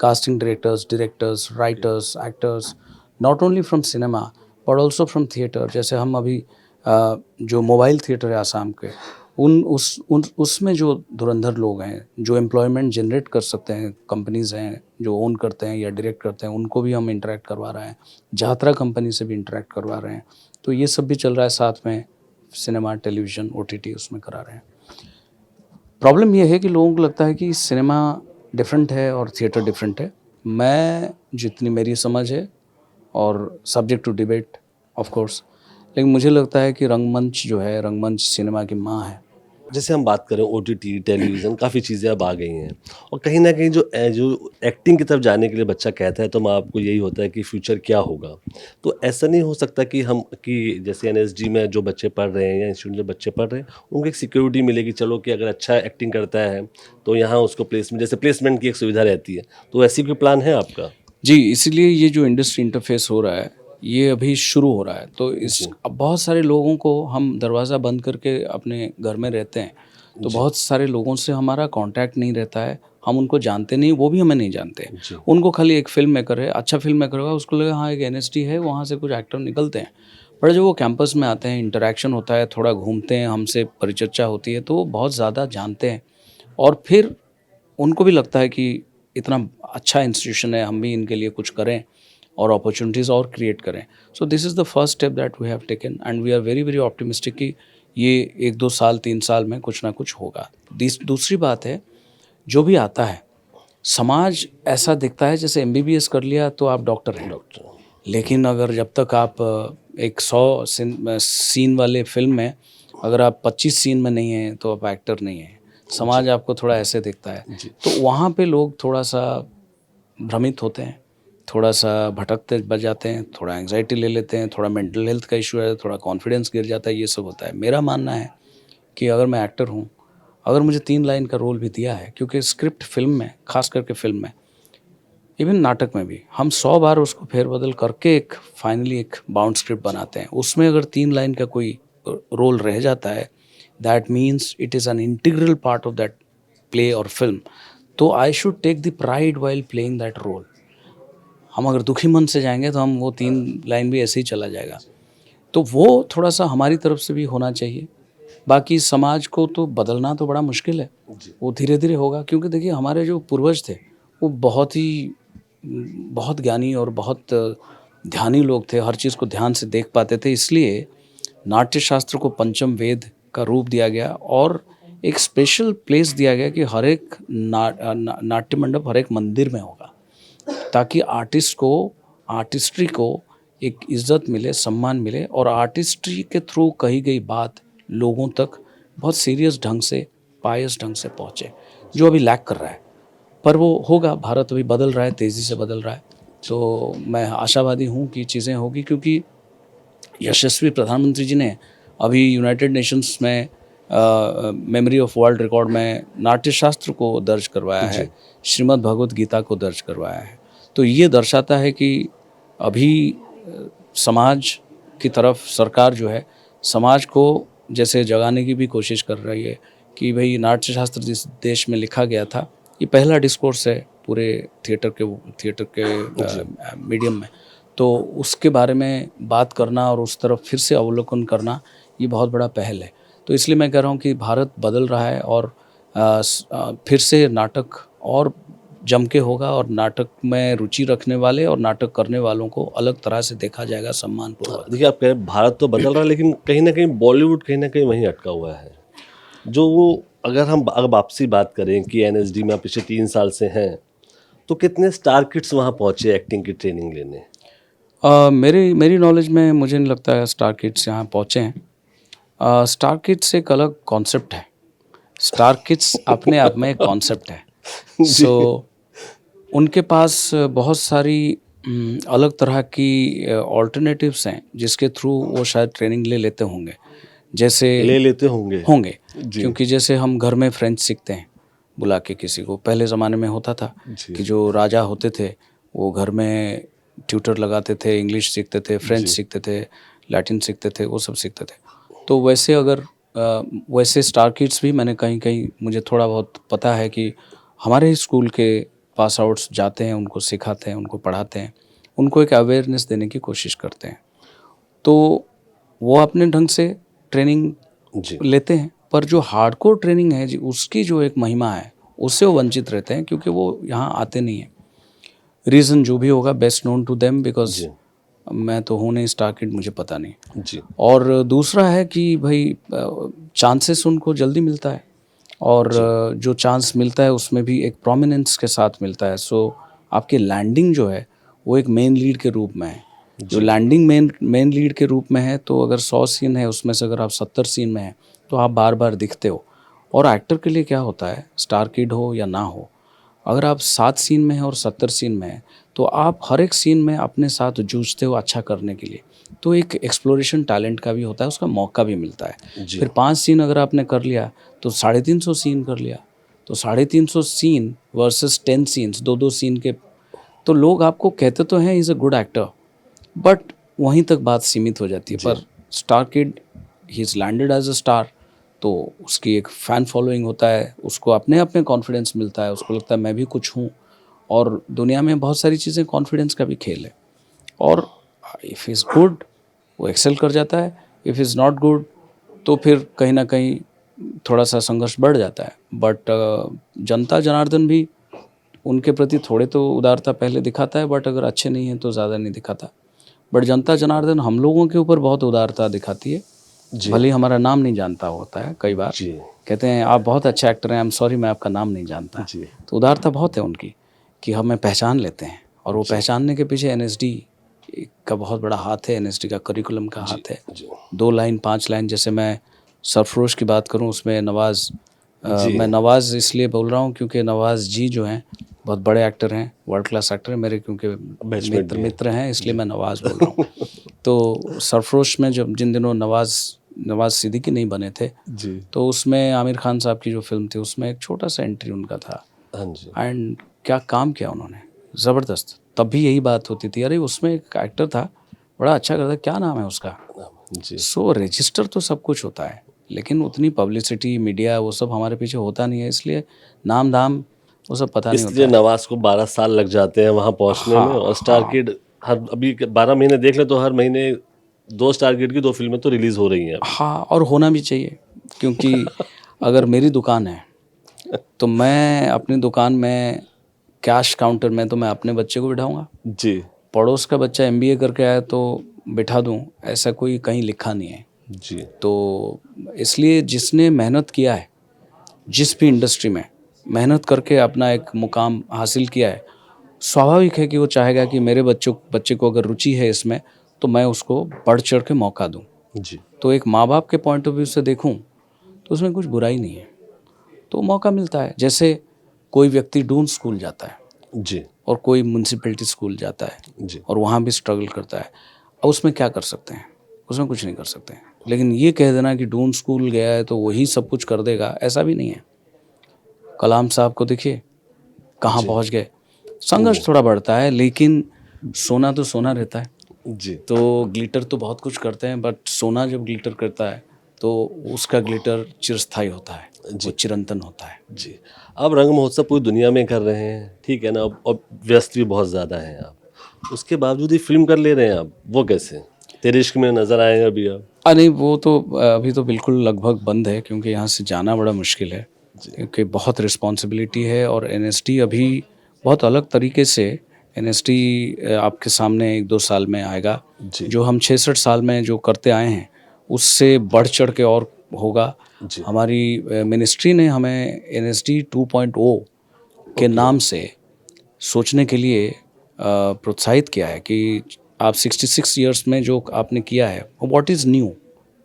Casting directors, writers, actors, not only from cinema but also from theatre. जैसे हम अभी जो मोबाइल थिएटर है आसाम के, उसमें जो धुरंधर लोग हैं जो एम्प्लॉयमेंट जनरेट कर सकते हैं, कंपनीज़ हैं जो ओन करते हैं या डायरेक्ट करते हैं, उनको भी हम इंटरेक्ट करवा रहे हैं। जात्रा कंपनी से भी इंटरेक्ट करवा रहे हैं। तो ये सब भी चल रहा है, साथ में सिनेमा, टेलीविज़न, ओटीटी उसमें करा रहे हैं। प्रॉब्लम ये है कि लोगों को लगता है कि सिनेमा डिफरेंट है और थिएटर डिफरेंट है। मैं जितनी मेरी समझ है, और subject to debate of course, लेकिन मुझे लगता है कि रंगमंच जो है, रंगमंच सिनेमा की माँ है। जैसे हम बात करें ओटीटी, टेलीविज़न, काफ़ी चीज़ें अब आ गई हैं, और कहीं न कहीं जो एक्टिंग की तरफ जाने के लिए बच्चा कहता है, तो माँ बाप को यही होता है कि फ्यूचर क्या होगा? तो ऐसा नहीं हो सकता कि जैसे एनएसडी में जो बच्चे पढ़ रहे हैं या इंस्टीट्यूट में बच्चे पढ़ रहे हैं, उनको एक सिक्योरिटी मिलेगी, चलो कि अगर अच्छा एक्टिंग करता है, तो यहाँ उसको प्लेसमेंट की एक सुविधा रहती है। तो ऐसी कोई प्लान है आपका? जी, इसीलिए ये जो इंडस्ट्री इंटरफेस हो रहा है, ये अभी शुरू हो रहा है। तो अब बहुत सारे लोगों को, हम दरवाज़ा बंद करके अपने घर में रहते हैं, तो बहुत सारे लोगों से हमारा कांटेक्ट नहीं रहता है, हम उनको जानते नहीं, वो भी हमें नहीं जानते। जी। उनको खाली एक फ़िल्म मेकर है, अच्छा फ़िल्म मेकर होगा, उसको लगा हाँ एक एनएसडी है, वहाँ से कुछ एक्टर निकलते हैं। पर जब वो कैंपस में आते हैं, इंटरेक्शन होता है, थोड़ा घूमते हैं, हमसे परिचर्चा होती है, तो वो बहुत ज़्यादा जानते हैं, और फिर उनको भी लगता है कि इतना अच्छा इंस्टीट्यूशन है, हम भी इनके लिए कुछ करें और अपॉर्चुनिटीज़ और क्रिएट करें। So this is the first step that we have taken and we are very very optimistic कि ये 1-2 साल 3 साल में कुछ ना कुछ होगा। दूसरी बात है, जो भी आता है समाज ऐसा दिखता है जैसे एमबीबीएस कर लिया तो आप डॉक्टर हैं, डॉक्टर। लेकिन अगर जब तक आप एक 100 सीन वाले फिल्म में अगर आप 25 सीन में नहीं हैं तो आप एक्टर नहीं हैं। समाज आपको थोड़ा ऐसे दिखता है। तो वहाँ पे लोग थोड़ा सा भ्रमित होते हैं, थोड़ा सा भटकते बच जाते हैं, थोड़ा एंग्जाइटी ले लेते हैं, थोड़ा मेंटल हेल्थ का इशू है, थोड़ा कॉन्फिडेंस गिर जाता है, ये सब होता है। मेरा मानना है कि अगर मैं एक्टर हूँ, अगर मुझे 3 लाइन का रोल भी दिया है, क्योंकि स्क्रिप्ट फिल्म में, खास करके फिल्म में, इवन नाटक में भी हम 100 बार उसको फेरबदल करके एक फाइनली एक बाउंड स्क्रिप्ट बनाते हैं। उसमें अगर 3 लाइन का कोई रोल रह जाता है, that means it is an integral part of that play और फिल्म। तो I should take the pride while playing that role. हम अगर दुखी मन से जाएंगे तो हम वो 3 लाइन भी ऐसे ही चला जाएगा। तो वो थोड़ा सा हमारी तरफ से भी होना चाहिए। बाकी समाज को तो बदलना तो बड़ा मुश्किल है, वो धीरे धीरे होगा, क्योंकि देखिए हमारे जो पूर्वज थे वो बहुत ज्ञानी और बहुत ध्यानी लोग थे, हर चीज़ को ध्यान से देख पाते थे। इसलिए नाट्य शास्त्र को पंचम वेद का रूप दिया गया और एक स्पेशल प्लेस दिया गया कि हर एक नाट्य मंडप हर एक मंदिर में होगा, ताकि आर्टिस्ट को, आर्टिस्ट्री को एक इज़्ज़त मिले, सम्मान मिले और आर्टिस्ट्री के थ्रू कही गई बात लोगों तक बहुत सीरियस ढंग से, पायस ढंग से पहुँचे, जो अभी लैक कर रहा है। पर वो होगा, भारत अभी बदल रहा है, तेज़ी से बदल रहा है। तो मैं आशावादी हूँ कि चीज़ें होगी, क्योंकि यशस्वी प्रधानमंत्री जी ने अभी यूनाइटेड नेशंस में मेमोरी ऑफ वर्ल्ड रिकॉर्ड में नाट्यशास्त्र को दर्ज करवाया है, श्रीमद् भगवत गीता को दर्ज करवाया है। तो ये दर्शाता है कि अभी समाज की तरफ सरकार जो है, समाज को जैसे जगाने की भी कोशिश कर रही है कि भाई नाट्यशास्त्र जिस देश में लिखा गया था, ये पहला डिस्कोर्स है पूरे थिएटर के मीडियम में, तो उसके बारे में बात करना और उस तरफ फिर से अवलोकन करना, ये बहुत बड़ा पहल है। तो इसलिए मैं कह रहा हूँ कि भारत बदल रहा है और फिर से नाटक और जम के होगा और नाटक में रुचि रखने वाले और नाटक करने वालों को अलग तरह से देखा जाएगा, सम्मानपूर्वक। देखिए, आप कह रहे हैं भारत तो बदल रहा है, लेकिन कहीं ना कहीं बॉलीवुड कहीं ना कहीं वहीं अटका हुआ है। जो वो, अगर हम आपसी बात करें कि एनएसडी में आप पिछले 3 साल से हैं, तो कितने स्टार किड्स वहाँ पहुँचे एक्टिंग की ट्रेनिंग लेने? मेरी नॉलेज में मुझे नहीं लगता है स्टार किड्स यहाँ पहुँचे हैं। स्टार किड्स एक अलग कॉन्सेप्ट है, स्टार किड्स अपने आप में एक कॉन्सेप्ट है। सो उनके पास बहुत सारी अलग तरह की ऑल्टरनेटिव्स हैं जिसके थ्रू वो शायद ट्रेनिंग ले लेते होंगे, जैसे ले लेते होंगे क्योंकि जैसे हम घर में फ्रेंच सीखते हैं बुला के किसी को, पहले ज़माने में होता था कि जो राजा होते थे वो घर में ट्यूटर लगाते थे, इंग्लिश सीखते थे, फ्रेंच सीखते थे, लैटिन सीखते थे, वो सब सीखते थे। तो वैसे अगर वैसे स्टार किड्स भी मैंने कहीं कहीं मुझे थोड़ा बहुत पता है कि हमारे स्कूल के पास आउट्स जाते हैं, उनको सिखाते हैं, उनको पढ़ाते हैं, उनको एक अवेयरनेस देने की कोशिश करते हैं। तो वो अपने ढंग से ट्रेनिंग लेते हैं, पर जो हार्डकोर ट्रेनिंग है जी, उसकी जो एक महिमा है उससे वो वंचित रहते हैं, क्योंकि वो यहाँ आते नहीं हैं। रीज़न जो भी होगा, best known to them, because मैं तो हूँ नहीं स्टार किड, मुझे पता नहीं जी। और दूसरा है कि भाई चांसेस उनको जल्दी मिलता है और जो चांस मिलता है उसमें भी एक प्रोमिनेंस के साथ मिलता है। सो आपकी लैंडिंग जो है वो एक मेन लीड के रूप में है। जो लैंडिंग मेन लीड के रूप में है, तो अगर 100 सीन है उसमें से अगर आप 70 सीन में हैं तो आप बार बार दिखते हो। और एक्टर के लिए क्या होता है, स्टार किड हो या ना हो, अगर आप 7 सीन में हैं और 70 सीन में हैं तो आप हर एक सीन में अपने साथ जूझते हो अच्छा करने के लिए। तो एक एक्सप्लोरेशन टैलेंट का भी होता है, उसका मौका भी मिलता है। फिर 5 सीन अगर आपने कर लिया तो 350 सीन कर लिया, तो 350 सीन वर्सेस 10 सीन्स, 2-2 सीन के, तो लोग आपको कहते तो हैं is a good actor, but वहीं तक बात सीमित हो जाती है। पर star kid, he is landed as a star, तो उसकी एक फ़ैन फॉलोइंग होता है, उसको अपने आप में कॉन्फिडेंस मिलता है, उसको लगता है मैं भी कुछ हूँ। और दुनिया में बहुत सारी चीज़ें कॉन्फिडेंस का भी खेल है। और इफ़ इज़ गुड वो एक्सेल कर जाता है, इफ़ इज़ नॉट गुड तो फिर कहीं ना कहीं थोड़ा सा संघर्ष बढ़ जाता है। बट जनता जनार्दन भी उनके प्रति थोड़े तो उदारता पहले दिखाता है, बट अगर अच्छे नहीं हैं तो ज़्यादा नहीं दिखाता। बट जनता जनार्दन हम लोगों के ऊपर बहुत उदारता दिखाती है, भले ही हमारा नाम नहीं जानता होता है कई बार, कहते हैं आप बहुत अच्छे एक्टर हैं, आई एम सॉरी मैं आपका नाम नहीं जानता। जी तो उदारता बहुत है उनकी कि हमें पहचान लेते हैं, और वो पहचानने के पीछे एनएसडी का बहुत बड़ा हाथ है, एनएसडी का करिकुलम का हाथ है। जी 2 लाइन 5 लाइन, जैसे मैं सरफरोश की बात करूं उसमें नवाज़, जी मैं नवाज़ इसलिए बोल रहा हूं क्योंकि नवाज़ जी जो हैं बहुत बड़े एक्टर हैं, वर्ल्ड क्लास एक्टर हैं मेरे, क्योंकि बैचमेट भी हैं। मित्र हैं, इसलिए मैं नवाज़ बोल रहा हूँ। तो सरफरोश में जब जिन दिनों नवाज़ सिद्दीकी नहीं बने थे, जी तो उसमें आमिर खान साहब की जो फिल्म थी उसमें एक छोटा सा एंट्री उनका था, हाँ जी एंड क्या काम किया उन्होंने, ज़बरदस्त। तब भी यही बात होती थी, अरे उसमें एक एक्टर था बड़ा अच्छा करता, क्या नाम है उसका। जी सो रजिस्टर तो सब कुछ होता है, लेकिन उतनी पब्लिसिटी मीडिया वो सब हमारे पीछे होता नहीं है, इसलिए नाम दाम वो सब पता नहीं इसलिए होता है। नवाज को 12 साल लग जाते हैं वहां पहुंचने में, और स्टार किड हर अभी 12 महीने देख ले तो हर महीने 2 स्टार किड की 2 फिल्में तो रिलीज हो रही हैं अभी। हाँ, और होना भी चाहिए, क्योंकि अगर मेरी दुकान है तो मैं अपनी दुकान में कैश काउंटर में तो मैं अपने बच्चे को बिठाऊंगा, जी पड़ोस का बच्चा एमबीए करके आया तो बिठा दूं, ऐसा कोई कहीं लिखा नहीं है। जी तो इसलिए जिसने मेहनत किया है, जिस भी इंडस्ट्री में मेहनत करके अपना एक मुकाम हासिल किया है, स्वाभाविक है कि वो चाहेगा कि मेरे बच्चे को अगर रुचि है इसमें तो मैं उसको बढ़ चढ़ के मौका दूं। जी तो एक माँ बाप के पॉइंट ऑफ व्यू से देखूं तो उसमें कुछ बुराई नहीं है, तो मौका मिलता है। जैसे कोई व्यक्ति डून स्कूल जाता है जी और कोई म्यूनसिपैलिटी स्कूल जाता है जी और वहाँ भी स्ट्रगल करता है, और उसमें क्या कर सकते हैं, उसमें कुछ नहीं कर सकते हैं। लेकिन ये कह देना कि डून स्कूल गया है तो वही सब कुछ कर देगा, ऐसा भी नहीं है। कलाम साहब को देखिए कहाँ पहुँच गए। संघर्ष थोड़ा बढ़ता है, लेकिन सोना तो सोना रहता है। जी तो ग्लिटर तो बहुत कुछ करते हैं, बट सोना जब ग्लिटर करता है तो उसका ग्लिटर चिरस्थायी होता है, वो चिरंतन होता है। जी अब रंग महोत्सव पूरी दुनिया में कर रहे हैं, ठीक है ना, अब व्यस्त भी बहुत ज़्यादा हैं आप, उसके बावजूद ही फिल्म कर ले रहे हैं आप, वो कैसे? तेरे इश्क में नजर आए अभी आप। नहीं, वो तो अभी तो बिल्कुल लगभग बंद है, क्योंकि यहाँ से जाना बड़ा मुश्किल है, क्योंकि बहुत रिस्पॉन्सिबिलिटी है। और एनएसडी अभी बहुत अलग तरीके से, एनएसडी आपके सामने 1-2 साल में आएगा। जी जो हम 66 साल में जो करते आए हैं उससे बढ़ चढ़ के और होगा। जी हमारी मिनिस्ट्री ने हमें एनएसडी 2.0 के नाम से सोचने के लिए प्रोत्साहित किया है कि आप 66 इयर्स में जो आपने किया है व्हाट इज़ न्यू,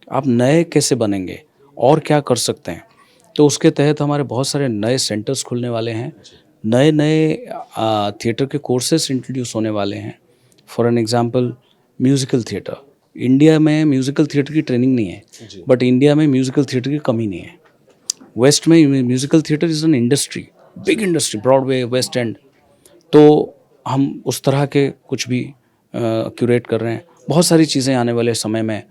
आप नए कैसे बनेंगे और क्या कर सकते हैं। तो उसके तहत हमारे बहुत सारे नए सेंटर्स खुलने वाले हैं, नए नए थिएटर के कोर्सेस इंट्रोड्यूस होने वाले हैं। For an example musical theatre, India में म्यूज़िकल थिएटर की ट्रेनिंग नहीं है, बट इंडिया में म्यूज़िकल थिएटर की कमी नहीं है। वेस्ट में musical theatre is an industry, big industry, Broadway, west end. तो हम उस तरह के कुछ भी क्यूरेट कर रहे हैं। बहुत सारी चीज़ें आने वाले समय में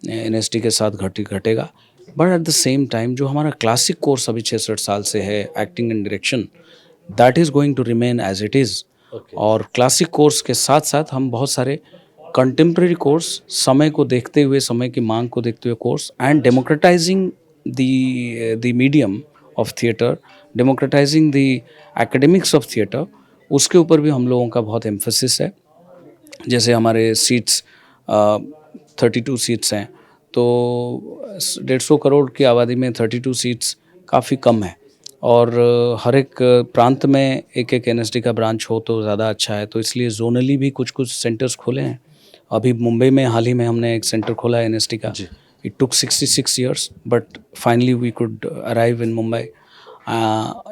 एनएसडी के साथ घटेगा। But at the same time जो हमारा क्लासिक कोर्स अभी 66 साल से है, acting and direction, that is going to remain as it is. और क्लासिक कोर्स के साथ साथ हम बहुत सारे कंटेम्प्रेरी कोर्स, समय को देखते हुए, समय की मांग को देखते हुए course, and democratising the medium of theatre, democratising the academics of theatre, उसके ऊपर भी हम लोगों का बहुत एम्फेसिस है। जैसे हमारे सीट्स 32 सीट्स हैं, तो 150 करोड़ की आबादी में 32 सीट्स काफ़ी कम है। और हर एक प्रांत में एक एक एनएसडी का ब्रांच हो तो ज़्यादा अच्छा है। तो इसलिए जोनली भी कुछ कुछ सेंटर्स खोले हैं। अभी मुंबई में हाल ही में हमने एक सेंटर खोला है एनएसडी का। It took 66 years but finally we could arrive in Mumbai.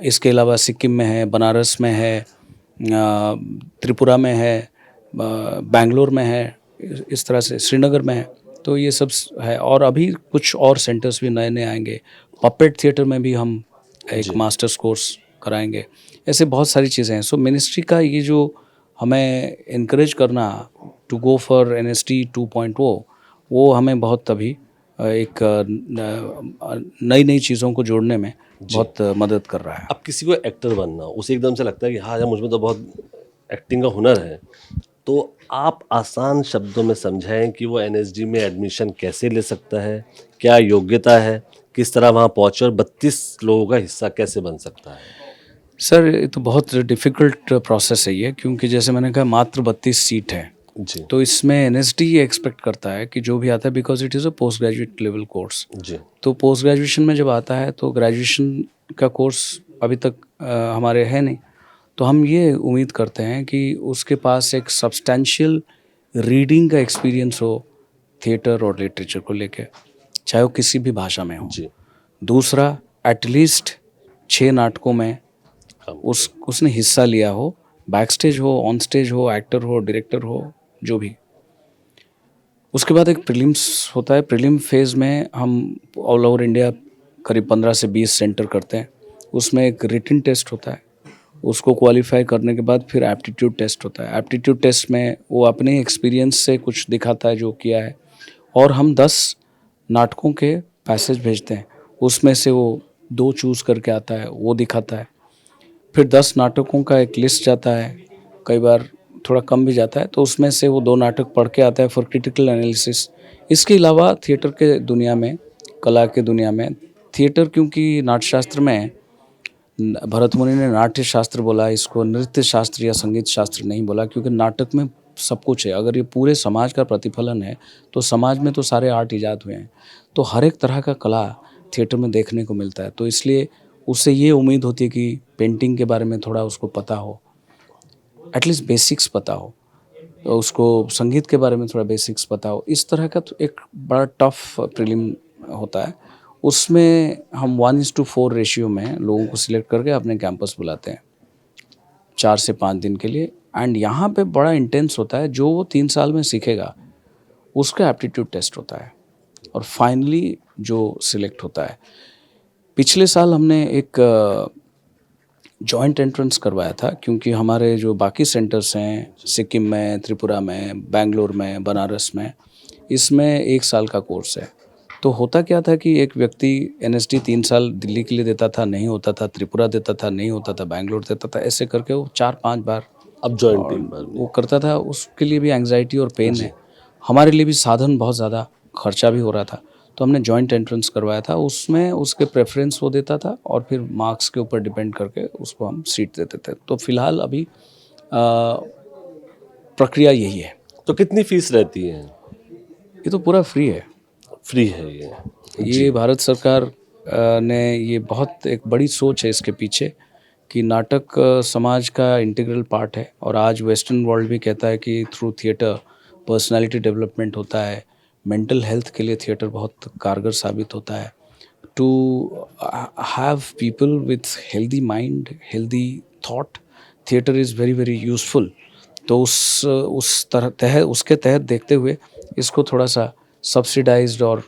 इसके अलावा सिक्किम में है, बनारस में है, त्रिपुरा में है, बेंगलोर में है, इस तरह से श्रीनगर में है। तो ये सब है, और अभी कुछ और सेंटर्स भी नए नए आएंगे। पपेट थिएटर में भी हम एक मास्टर्स कोर्स कराएंगे। ऐसे बहुत सारी चीज़ें हैं। सो मिनिस्ट्री का ये जो हमें इनकरेज करना टू गो फॉर एनएसडी 2.0, वो हमें बहुत अभी एक नई नई चीज़ों को जोड़ने में बहुत मदद कर रहा है। अब किसी को एक्टर बनना, उसे एकदम से लगता है कि हाँ यार मुझ में तो बहुत एक्टिंग का हुनर है, तो आप आसान शब्दों में समझाएं कि वो एनएसडी में एडमिशन कैसे ले सकता है, क्या योग्यता है, किस तरह वहाँ पहुँचे और 32 लोगों का हिस्सा कैसे बन सकता है। सर ये तो बहुत डिफ़िकल्ट प्रोसेस है ये, क्योंकि जैसे मैंने कहा मात्र 32 सीट है जी तो इसमें एनएसडी ये एक्सपेक्ट करता है कि जो भी आता है, because it is a post graduate level course, जी तो पोस्ट ग्रेजुएशन में जब आता है तो ग्रेजुएशन का कोर्स अभी तक हमारे है नहीं, तो हम ये उम्मीद करते हैं कि उसके पास एक सब्सटेंशियल रीडिंग का एक्सपीरियंस हो थिएटर और लिटरेचर को लेके, चाहे वो किसी भी भाषा में हो। जी दूसरा, एटलीस्ट 6 नाटकों में काम उसने हिस्सा लिया हो, बैक स्टेज हो, ऑन स्टेज हो, एक्टर हो, डायरेक्टर हो, जो भी। उसके बाद एक प्रीलिम्स होता है। प्रीलिम फेज़ में हम ऑल ओवर इंडिया करीब 15 से 20 सेंटर करते हैं। उसमें एक रिटन टेस्ट होता है, उसको क्वालिफाई करने के बाद फिर एप्टीट्यूड टेस्ट होता है। एप्टीट्यूड टेस्ट में वो अपने एक्सपीरियंस से कुछ दिखाता है जो किया है, और हम 10 नाटकों के पैसेज भेजते हैं, उसमें से वो 2 चूज़ करके आता है, वो दिखाता है। फिर 10 नाटकों का एक लिस्ट जाता है, कई बार थोड़ा कम भी जाता है, तो उसमें से वो 2 नाटक पढ़ के आता है फॉर क्रिटिकल एनालिसिस। इसके अलावा थिएटर के दुनिया में, कला के दुनिया में, थिएटर क्योंकि नाट्यशास्त्र में भरत मुनि ने नाट्य शास्त्र बोला, इसको नृत्य शास्त्र या संगीत शास्त्र नहीं बोला, क्योंकि नाटक में सब कुछ है। अगर ये पूरे समाज का प्रतिफलन है तो समाज में तो सारे आर्ट ईजाद हुए हैं, तो हर एक तरह का कला थिएटर में देखने को मिलता है। तो इसलिए उससे ये उम्मीद होती है कि पेंटिंग के बारे में थोड़ा उसको पता हो, एटलीस्ट बेसिक्स पता हो, तो उसको संगीत के बारे में थोड़ा बेसिक्स पता हो। इस तरह का तो एक बड़ा टफ प्रीलिम होता है। उसमें हम 1:4 रेशियो में लोगों को सिलेक्ट करके अपने कैंपस बुलाते हैं 4 से 5 दिन के लिए। एंड यहाँ पे बड़ा इंटेंस होता है, जो वो 3 साल में सीखेगा उसका एप्टीट्यूड टेस्ट होता है, और फाइनली जो सिलेक्ट होता है। पिछले साल हमने एक जॉइंट एंट्रेंस करवाया था, क्योंकि हमारे जो बाकी सेंटर्स हैं सिक्किम में, त्रिपुरा में, बेंगलोर में, बनारस में, इसमें 1 साल का कोर्स है। तो होता क्या था कि एक व्यक्ति एनएसडी 3 साल दिल्ली के लिए देता था, नहीं होता था, त्रिपुरा देता था, नहीं होता था, बेंगलोर देता था, ऐसे करके वो 4-5 बार अब जॉइंट टीम पर वो करता था। उसके लिए भी एंग्जाइटी और पेन है, हमारे लिए भी साधन बहुत ज़्यादा खर्चा भी हो रहा था, तो हमने जॉइंट एंट्रेंस करवाया था। उसमें उसके प्रेफरेंस वो देता था, और फिर मार्क्स के ऊपर डिपेंड करके उसको हम सीट देते थे। तो फिलहाल अभी प्रक्रिया यही है। तो कितनी फीस रहती है? ये तो पूरा फ्री है। फ्री है ये भारत सरकार ने ये बहुत एक बड़ी सोच है इसके पीछे, कि नाटक समाज का इंटीग्रल पार्ट है, और आज वेस्टर्न वर्ल्ड भी कहता है कि थ्रू थिएटर पर्सनालिटी डेवलपमेंट होता है, मेंटल हेल्थ के लिए थिएटर बहुत कारगर साबित होता है। To have people with healthy mind, healthy thought, theatre is very very useful. तो उस तरह उसके तहत देखते हुए इसको थोड़ा सा सब्सिडाइज्ड, और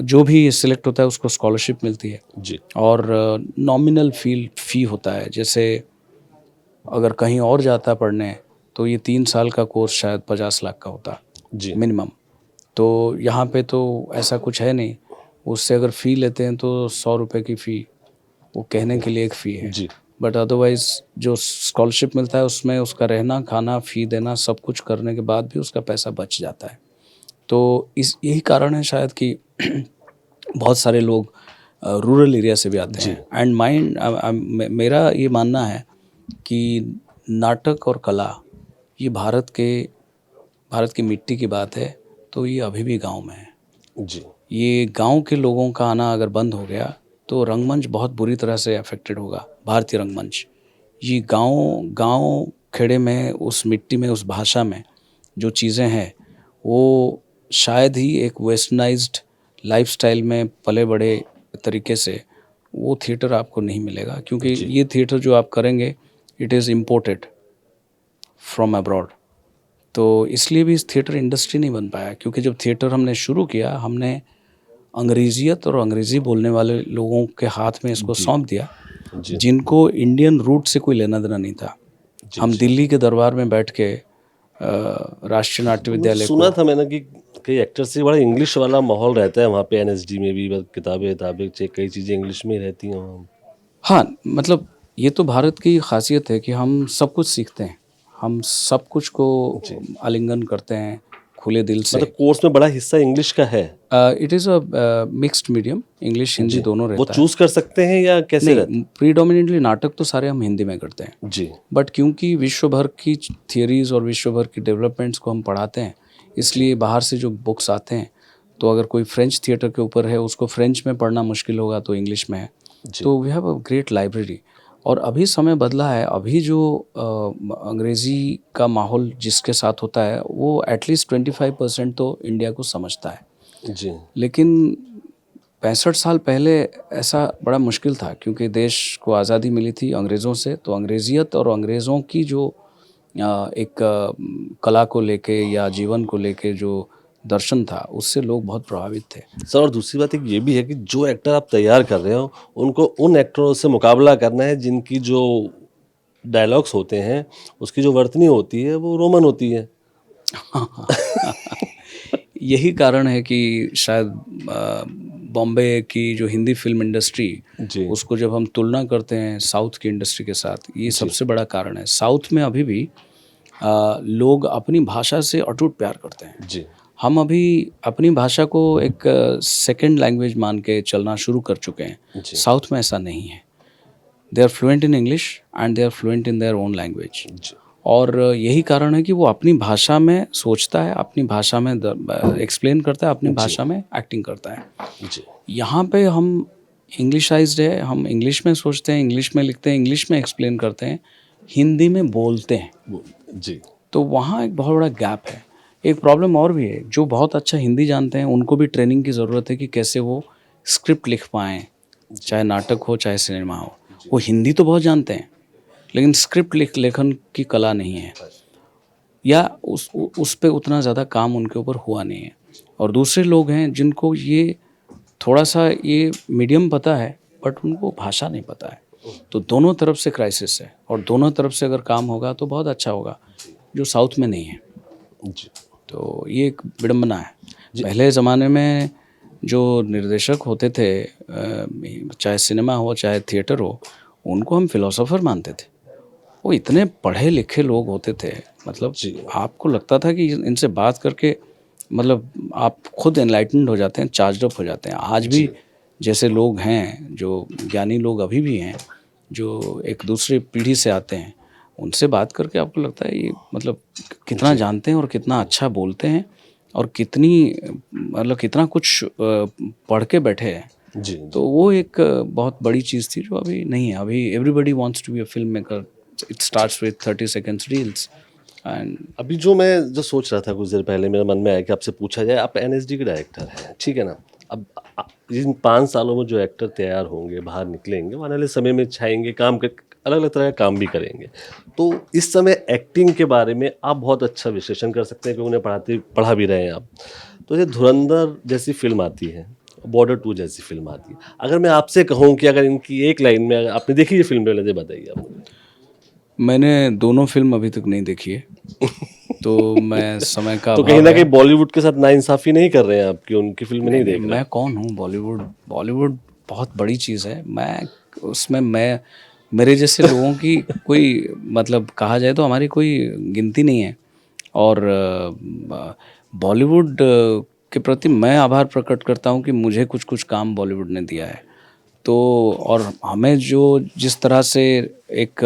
जो भी सिलेक्ट होता है उसको स्कॉलरशिप मिलती है, जी और नॉमिनल फ़ी होता है। जैसे अगर कहीं और जाता पढ़ने तो ये 3 साल का कोर्स शायद 50 लाख का होता जी मिनिमम। तो यहाँ पे तो ऐसा कुछ है नहीं। उससे अगर फ़ी लेते हैं तो 100 रुपये की फ़ी, वो कहने के लिए एक फ़ी है, जी बट अदरवाइज़ जो स्कॉलरशिप मिलता है उसमें उसका रहना, खाना, फ़ी देना, सब कुछ करने के बाद भी उसका पैसा बच जाता है। तो यही कारण है शायद कि बहुत सारे लोग रूरल एरिया से भी आते हैं। एंड मेरा ये मानना है कि नाटक और कला ये भारत की मिट्टी की बात है, तो ये अभी भी गांव में है। जी ये गांव के लोगों का आना अगर बंद हो गया तो रंगमंच बहुत बुरी तरह से अफेक्टेड होगा, भारतीय रंगमंच। ये गांव खेड़े में, उस मिट्टी में, उस भाषा में जो चीज़ें हैं, वो शायद ही एक वेस्टर्नाइज्ड लाइफस्टाइल में पले बड़े तरीके से वो थिएटर आपको नहीं मिलेगा, क्योंकि ये थिएटर जो आप करेंगे it is imported from abroad. तो इसलिए भी इस थिएटर इंडस्ट्री नहीं बन पाया, क्योंकि जब थिएटर हमने शुरू किया, हमने अंग्रेजियत और अंग्रेज़ी बोलने वाले लोगों के हाथ में इसको सौंप दिया, जिनको इंडियन रूट से कोई लेना देना नहीं था। हम दिल्ली के दरबार में बैठ के राष्ट्रीय नाट्य विद्यालय सुना था मैंने कि कई एक्टर्स से बड़ा इंग्लिश वाला माहौल रहता है वहाँ पे एनएसडी में भी, बस किताबें कई चीज़ें इंग्लिश में रहती हैं वहाँ। हाँ, मतलब ये तो भारत की खासियत है कि हम सब कुछ सीखते हैं, हम सब कुछ को आलिंगन करते हैं, खुले दिल से। मतलब कोर्स में बड़ा हिस्सा इंग्लिश का है, it is a mixed medium, English Hindi दोनों वो रहता है। चूज कर सकते हैं या कैसे रहता नहीं, प्रीडोमिनेटली नाटक तो सारे हम हिंदी में करते हैं, है? जी बट क्योंकि विश्व भर की थियरीज और विश्व भर की डेवलपमेंट्स को हम पढ़ाते हैं, इसलिए बाहर से जो बुक्स आते हैं, तो अगर कोई फ्रेंच थिएटर के ऊपर है उसको फ्रेंच में पढ़ना मुश्किल होगा तो इंग्लिश में है। तो we have a great library. और अभी समय बदला है, अभी जो अंग्रेज़ी का माहौल जिसके साथ होता है वो एटलीस्ट 25% तो इंडिया को समझता है। जी लेकिन 65 साल पहले ऐसा बड़ा मुश्किल था, क्योंकि देश को आज़ादी मिली थी अंग्रेज़ों से, तो अंग्रेज़ियत और अंग्रेज़ों की जो एक कला को लेके या जीवन को लेके जो दर्शन था, उससे लोग बहुत प्रभावित थे। सर, और दूसरी बात एक ये भी है कि जो एक्टर आप तैयार कर रहे हो उनको उन एक्टरों से मुकाबला करना है जिनकी जो डायलॉग्स होते हैं, उसकी जो वर्तनी होती है वो रोमन होती है। यही कारण है कि शायद बॉम्बे की जो हिंदी फिल्म इंडस्ट्री, जी उसको जब हम तुलना करते हैं साउथ की इंडस्ट्री के साथ, ये सबसे बड़ा कारण है। साउथ में अभी भी लोग अपनी भाषा से अटूट प्यार करते हैं। जी हम अभी अपनी भाषा को एक सेकंड लैंग्वेज मान के चलना शुरू कर चुके हैं। जी साउथ में ऐसा नहीं है। They are fluent in English and they are fluent in their own language. जी और यही कारण है कि वो अपनी भाषा में सोचता है, अपनी भाषा में एक्सप्लेन करता है, अपनी भाषा में एक्टिंग करता है। जी यहाँ पे हम इंग्लिशाइज्ड है, हम इंग्लिश में सोचते हैं, इंग्लिश में लिखते हैं, इंग्लिश में एक्सप्लेन करते हैं, हिंदी में बोलते हैं। जी तो वहाँ एक बहुत बड़ा गैप है। एक प्रॉब्लम और भी है, जो बहुत अच्छा हिंदी जानते हैं उनको भी ट्रेनिंग की ज़रूरत है कि कैसे वो स्क्रिप्ट लिख पाएँ, चाहे नाटक हो चाहे सिनेमा हो। वो हिंदी तो बहुत जानते हैं, लेकिन स्क्रिप्ट लेखन की कला नहीं है, या उस पे उतना ज़्यादा काम उनके ऊपर हुआ नहीं है। और दूसरे लोग हैं जिनको ये थोड़ा सा ये मीडियम पता है, बट उनको भाषा नहीं पता है। तो दोनों तरफ से क्राइसिस है, और दोनों तरफ से अगर काम होगा तो बहुत अच्छा होगा, जो साउथ में नहीं है। जी तो ये एक विडंबना है। पहले ज़माने में जो निर्देशक होते थे, चाहे सिनेमा हो चाहे थिएटर हो, उनको हम फिलोसोफर मानते थे। वो इतने पढ़े लिखे लोग होते थे, मतलब आपको लगता था कि इनसे बात करके मतलब आप खुद एनलाइटेंड हो जाते हैं, चार्ज अप हो जाते हैं। आज भी जैसे लोग हैं, जो ज्ञानी लोग अभी भी हैं, जो एक दूसरे पीढ़ी से आते हैं, उनसे बात करके आपको लगता है ये मतलब कितना जानते हैं और कितना अच्छा बोलते हैं, और कितनी मतलब कितना कुछ पढ़ के बैठे हैं। जी तो वो एक बहुत बड़ी चीज़ थी जो अभी नहीं है। अभी everybody wants to be a film maker. It starts with 30 seconds reels and अभी जो मैं जो सोच रहा था कुछ देर पहले मेरे मन में आया कि आपसे पूछा जाए, आप एनएसडी के डायरेक्टर हैं, ठीक है ना? अब इन 5 सालों में जो एक्टर तैयार होंगे, बाहर निकलेंगे, वो आने वाले समय में छाएंगे, काम कर अलग अलग तरह का काम भी करेंगे। तो इस समय एक्टिंग के बारे में आप बहुत अच्छा विश्लेषण कर सकते हैं, क्योंकि उन्हें पढ़ा भी रहे हैं आप। तो ये धुरंधर जैसी फिल्म आती है, बॉर्डर 2 जैसी फिल्म आती है, अगर मैं आपसे कहूँ कि अगर इनकी एक लाइन में, अगर आपने देखी ये फिल्म, पहले बताइए आप मुझे। मैंने दोनों फिल्म अभी तक नहीं देखी है, तो मैं समय का तो कहीं ना कहीं बॉलीवुड के साथ नाइंसाफी नहीं कर रहे हैं आप कि उनकी फिल्म नहीं देख रहे? मैं कौन हूँ? बॉलीवुड बहुत बड़ी चीज़ है। मैं उसमें मैं मेरे जैसे लोगों की कोई मतलब कहा जाए तो हमारी कोई गिनती नहीं है। और बॉलीवुड के प्रति मैं आभार प्रकट करता हूँ कि मुझे कुछ कुछ काम बॉलीवुड ने दिया है। तो और हमें जो जिस तरह से एक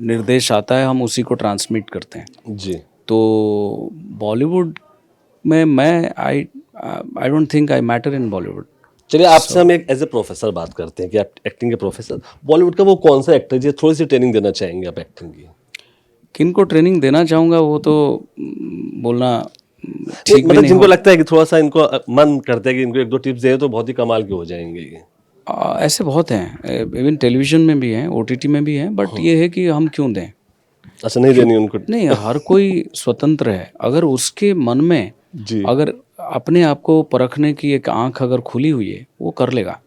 निर्देश आता है, हम उसी को ट्रांसमिट करते हैं। जी तो बॉलीवुड में मैं I don't think I matter in Bollywood. चलिए, आपसे हम एक एज ए प्रोफेसर बात करते हैं कि आप एक्टिंग के प्रोफेसर, बॉलीवुड का वो कौन सा एक्टर जी थोड़ी सी ट्रेनिंग देना चाहेंगे आप एक्टिंग की? किनको ट्रेनिंग देना चाहूँगा वो तो बोलना ठीक भी मतलब नहीं जिनको हो। लगता है कि थोड़ा सा इनको मन करता है कि इनको 1-2 टिप्स दे तो बहुत ही कमाल के हो जाएंगे ये। ऐसे बहुत हैं, इवन टेलीविज़न में भी हैं, ओटीटी में भी हैं, बट ये है कि हम क्यों दें? अच्छा, नहीं देनी उनको? नहीं, हर कोई स्वतंत्र है। अगर उसके मन में जी अगर अपने आप को परखने की एक आँख अगर खुली हुई है, वो कर लेगा।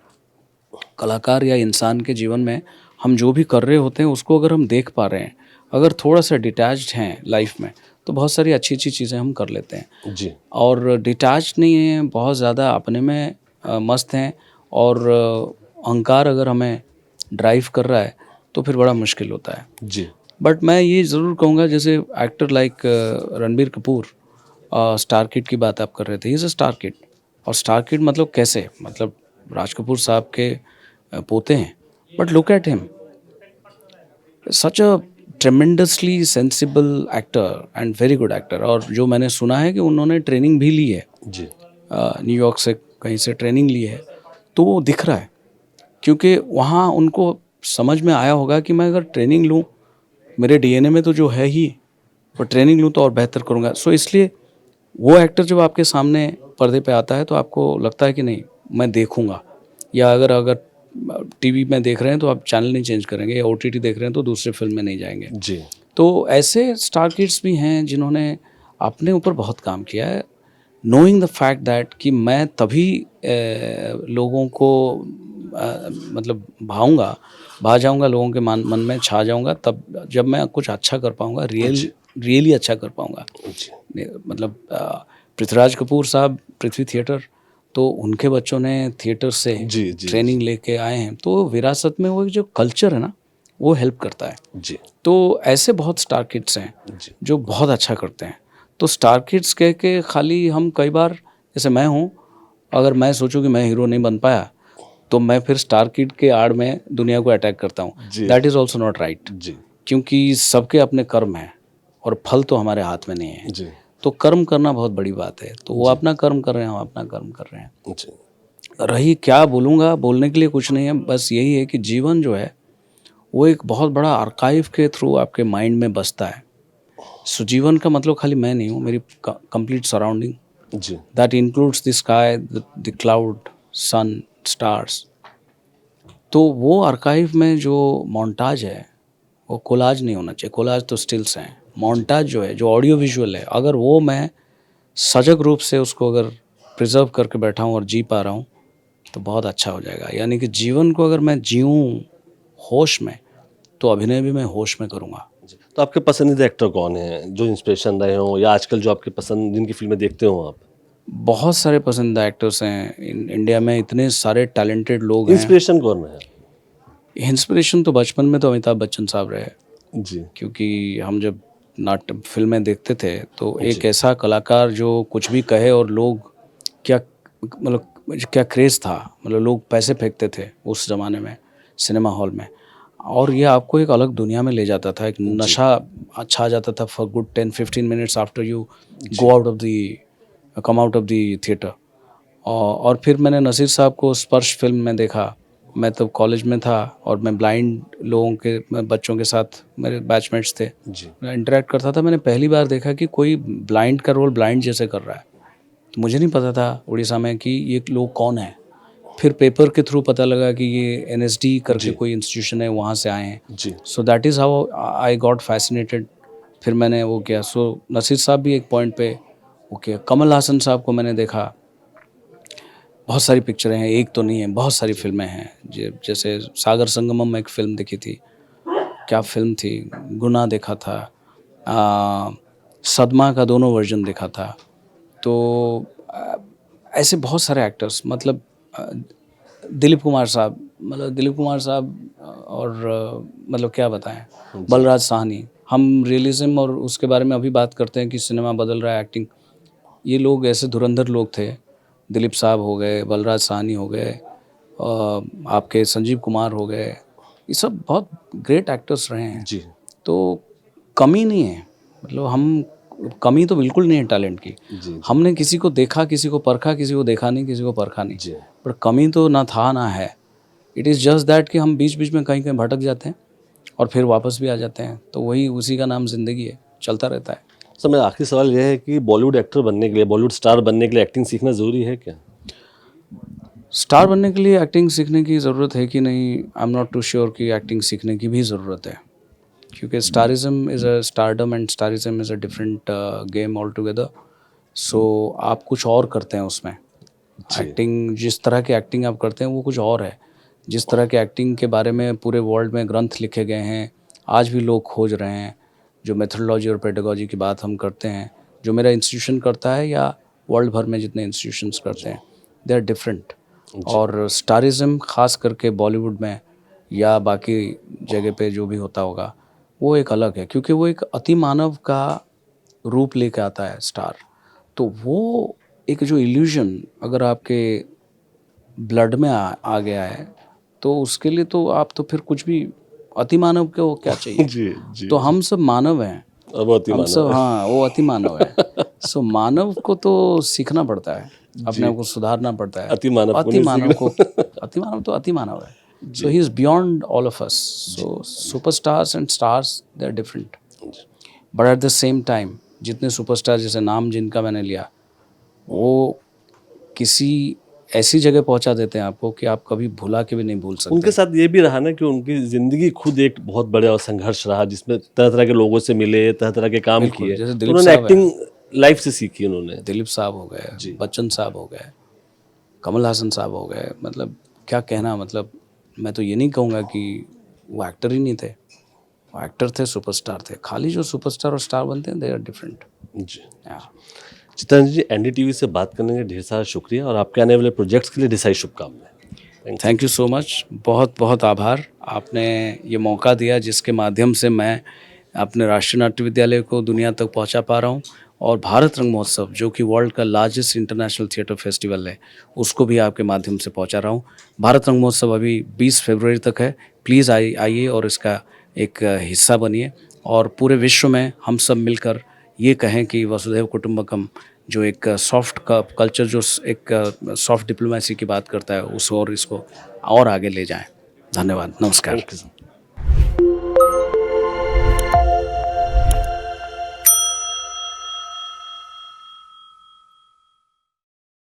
कलाकार या इंसान के जीवन में हम जो भी कर रहे होते हैं उसको अगर हम देख पा रहे हैं, अगर थोड़ा सा डिटैच्ड हैं लाइफ में, तो बहुत सारी अच्छी अच्छी चीज़ें हम कर लेते हैं। जी और डिटैच नहीं हैं, बहुत ज़्यादा अपने में मस्त हैं, और अहंकार अगर हमें ड्राइव कर रहा है तो फिर बड़ा मुश्किल होता है। जी बट मैं ये ज़रूर कहूँगा, जैसे actor like Ranbir Kapoor, star kid की बात आप कर रहे थे, he is a star kid. और स्टार किड मतलब कैसे, मतलब राज कपूर साहब के पोते हैं, but look at him, such a tremendously sensible actor and very good actor. और जो मैंने सुना है कि उन्होंने ट्रेनिंग भी ली है, जी न्यूयॉर्क से कहीं से ट्रेनिंग ली है, तो वो दिख रहा है, क्योंकि वहाँ उनको समझ में आया होगा कि मैं अगर ट्रेनिंग लूँ, मेरे डीएनए में तो जो है ही, और ट्रेनिंग लूँ तो और बेहतर करूँगा। सो इसलिए वो एक्टर जब आपके सामने पर्दे पे आता है तो आपको लगता है कि नहीं, मैं देखूँगा। या अगर अगर टीवी में देख रहे हैं तो आप चैनल नहीं चेंज करेंगे, या ओटीटी देख रहे हैं तो दूसरे फिल्म में नहीं जाएंगे। जी तो ऐसे स्टार किड्स भी हैं जिन्होंने अपने ऊपर बहुत काम किया है, नोइंग द फैक्ट दैट कि मैं तभी लोगों को मतलब भा जाऊंगा, लोगों के मन में छा जाऊंगा, तब जब मैं कुछ अच्छा कर पाऊंगा, रियली अच्छा कर पाऊंगा। जी मतलब पृथ्वीराज कपूर साहब, पृथ्वी थिएटर, तो उनके बच्चों ने थिएटर से जी जी ट्रेनिंग लेके आए हैं, तो विरासत में वो जो कल्चर है ना, वो हेल्प करता है। जी तो ऐसे बहुत स्टार किड्स हैं जी जो बहुत अच्छा करते हैं। तो स्टार किड्स कह के खाली हम कई बार, जैसे मैं हूँ, अगर मैं सोचूं कि मैं हीरो नहीं बन पाया, तो मैं फिर स्टार किड के आड़ में दुनिया को अटैक करता हूँ। जी that is also not right, जी क्योंकि सबके अपने कर्म हैं और फल तो हमारे हाथ में नहीं है। जी तो कर्म करना बहुत बड़ी बात है। तो वो अपना कर्म कर रहे हैं, हम अपना कर्म कर रहे हैं। जी रही क्या बोलूँगा, बोलने के लिए कुछ नहीं है, बस यही है कि जीवन जो है वो एक बहुत बड़ा आर्काइव के थ्रू आपके माइंड में बसता है। सो जीवन का मतलब खाली मैं नहीं हूँ, मेरी कंप्लीट सराउंडिंग, जी that includes the sky, the cloud, sun, stars. तो वो आर्काइव में जो मोन्टाज है, वो कोलाज नहीं होना चाहिए, कोलाज तो स्टिल्स हैं। मोन्टाज जो है, जो ऑडियो विजुअल है, अगर वो मैं सजग रूप से उसको अगर प्रिजर्व करके बैठा हूँ और जी पा रहा हूँ, तो बहुत अच्छा हो जाएगा। यानी कि जीवन को अगर मैं जीऊँ होश में, तो अभिनय भी मैं होश में करूँगा। जी। तो आपके पसंदीदा एक्टर कौन हैं जो इंस्पिरेशन रहे हों, या आजकल जो आपके पसंद जिनकी फिल्में देखते हो आप? बहुत सारे पसंदीदा एक्टर्स हैं इंडिया में, इतने सारे टैलेंटेड लोग हैं। इंस्पिरेशन कौन रहे? इंस्पिरेशन तो बचपन में तो अमिताभ बच्चन साहब रहे, जी क्योंकि हम जब नाट्य फिल्में देखते थे तो एक जी ऐसा कलाकार जो कुछ भी कहे, और लोग क्या, मतलब क्या क्रेज़ था, मतलब लोग पैसे फेंकते थे उस ज़माने में सिनेमा हॉल में, और ये आपको एक अलग दुनिया में ले जाता था, एक जी नशा अच्छा आ जाता था for good 10-15 minutes after you जी go out of the come out of the theatre. और फिर मैंने नसीर साहब को स्पर्श फिल्म में देखा। मैं तब कॉलेज में था और मैं ब्लाइंड लोगों के, मैं बच्चों के साथ, मेरे बैचमेट्स थे, जी मैं इंटरेक्ट करता था। मैंने पहली बार देखा कि कोई ब्लाइंड का रोल ब्लाइंड जैसे कर रहा है। तो मुझे नहीं पता था उड़ीसा में कि ये लोग कौन हैं। फिर पेपर के थ्रू पता लगा कि ये एनएसडी करके जी कोई इंस्टीट्यूशन है, वहाँ से आए हैं। जी so that is how I got fascinated. फिर मैंने वो किया। सो नसीर साहब भी एक पॉइंट पे वो किया। कमल हासन साहब को मैंने देखा, बहुत सारी पिक्चरें हैं, एक तो नहीं है, बहुत सारी फिल्में हैं। जैसे सागर संगमम एक फ़िल्म देखी थी, क्या फ़िल्म थी, गुना देखा था, सदमा का दोनों वर्जन देखा था। तो आ, ऐसे बहुत सारे एक्टर्स, मतलब दिलीप कुमार साहब, मतलब दिलीप कुमार साहब और मतलब क्या बताएं, जी बलराज साहनी। हम रियलिज़म और उसके बारे में अभी बात करते हैं कि सिनेमा बदल रहा है, एक्टिंग, ये लोग ऐसे धुरंधर लोग थे। दिलीप साहब हो गए, बलराज साहनी हो गए, आपके संजीव कुमार हो गए, ये सब बहुत ग्रेट एक्टर्स रहे हैं। जी तो कमी नहीं है, मतलब हम, कमी तो बिल्कुल नहीं है टैलेंट की। जी जी हमने किसी को देखा, किसी को परखा, किसी को देखा नहीं, किसी को परखा नहीं, जी पर कमी तो ना था ना है। इट इज़ जस्ट दैट कि हम बीच बीच में कहीं कहीं भटक जाते हैं और फिर वापस भी आ जाते हैं। तो वही, उसी का नाम ज़िंदगी है, चलता रहता है। सर, मेरा आखिरी सवाल यह है कि बॉलीवुड एक्टर बनने के लिए, बॉलीवुड स्टार बनने के लिए एक्टिंग सीखना ज़रूरी है क्या? स्टार बनने के लिए एक्टिंग सीखने की ज़रूरत है कि नहीं, I am not too sure कि एक्टिंग सीखने की भी ज़रूरत है, क्योंकि starism is a stardom and starism is a different game all together. So आप कुछ और करते हैं उसमें। जी एक्टिंग, जिस तरह की एक्टिंग आप करते हैं वो कुछ और है। जिस तरह के एक्टिंग के बारे में पूरे वर्ल्ड में ग्रंथ लिखे गए हैं, आज भी लोग खोज रहे हैं, जो मेथोडोलॉजी और पेडागोजी की बात हम करते हैं, जो मेरा इंस्टीट्यूशन करता है या वर्ल्ड भर में जितने इंस्टीट्यूशंस करते हैं, दे आर डिफरेंट। जी और स्टारिज़म ख़ास करके बॉलीवुड में या बाकी जगह पे जो भी होता होगा, वो एक अलग है, क्योंकि वो एक अति मानव का रूप लेके आता है स्टार। तो वो एक जो इल्यूजन अगर आपके ब्लड में आ गया है तो उसके लिए तो आप तो फिर कुछ भी अति मानव को क्या चाहिए। जी जी तो हम सब मानव हैं, अब बहुत ही हम मानव सब, है। हाँ वो अति मानव है। सो मानव को तो सीखना पड़ता है, अपने आप को सुधारना पड़ता है। अति मानव को अति नहीं मानव को, सीखना। अति मानव तो अति मानव है। So he is beyond all of us. So superstars and stars they are different, but at the same time जितने सुपरस्टार, जैसे नाम जिनका मैंने लिया, वो किसी ऐसी जगह पहुंचा देते हैं आपको कि आप कभी भुला के भी नहीं भूल सकते। उनके साथ ये भी रहा ना कि उनकी जिंदगी खुद एक बहुत बड़ा संघर्ष रहा, जिसमें तरह तरह के लोगों से मिले, तरह तरह के काम बिल्कुल, किए, जैसे तो दिलीप उन्होंने साहब है। एक्टिंग लाइफ से सीखी उन्होंने। दिलीप साहब हो गए, बच्चन साहब हो गए, कमल हासन साहब हो गए, मतलब क्या कहना, मतलब मैं तो ये नहीं कहूँगा कि वो एक्टर ही नहीं थे, वो एक्टर थे, सुपरस्टार थे। खाली जो सुपरस्टार और स्टार बनते हैं, दे आर डिफरेंट। जी चित्रांजलि जी, एनडीटीवी से बात करने के ढेर सारा शुक्रिया और आपके आने वाले प्रोजेक्ट्स के लिए ढेर सारी शुभकामनाएं। थैंक यू सो मच, बहुत बहुत आभार। आपने ये मौका दिया जिसके माध्यम से मैं अपने राष्ट्रीय नाट्य विद्यालय को दुनिया तक पहुंचा पा रहा हूं, और भारत रंग महोत्सव जो कि वर्ल्ड का लार्जेस्ट इंटरनेशनल थिएटर फेस्टिवल है, उसको भी आपके माध्यम से पहुंचा रहा हूं। भारत रंग महोत्सव अभी 20 फरवरी तक है। प्लीज़ आइए और इसका एक हिस्सा बनिए, और पूरे विश्व में हम सब मिलकर ये कहें कि वसुधैव कुटुंबकम जो एक सॉफ्ट का कल्चर, जो एक सॉफ्ट डिप्लोमेसी की बात करता है, उस और इसको और आगे ले जाएं। धन्यवाद, नमस्कार।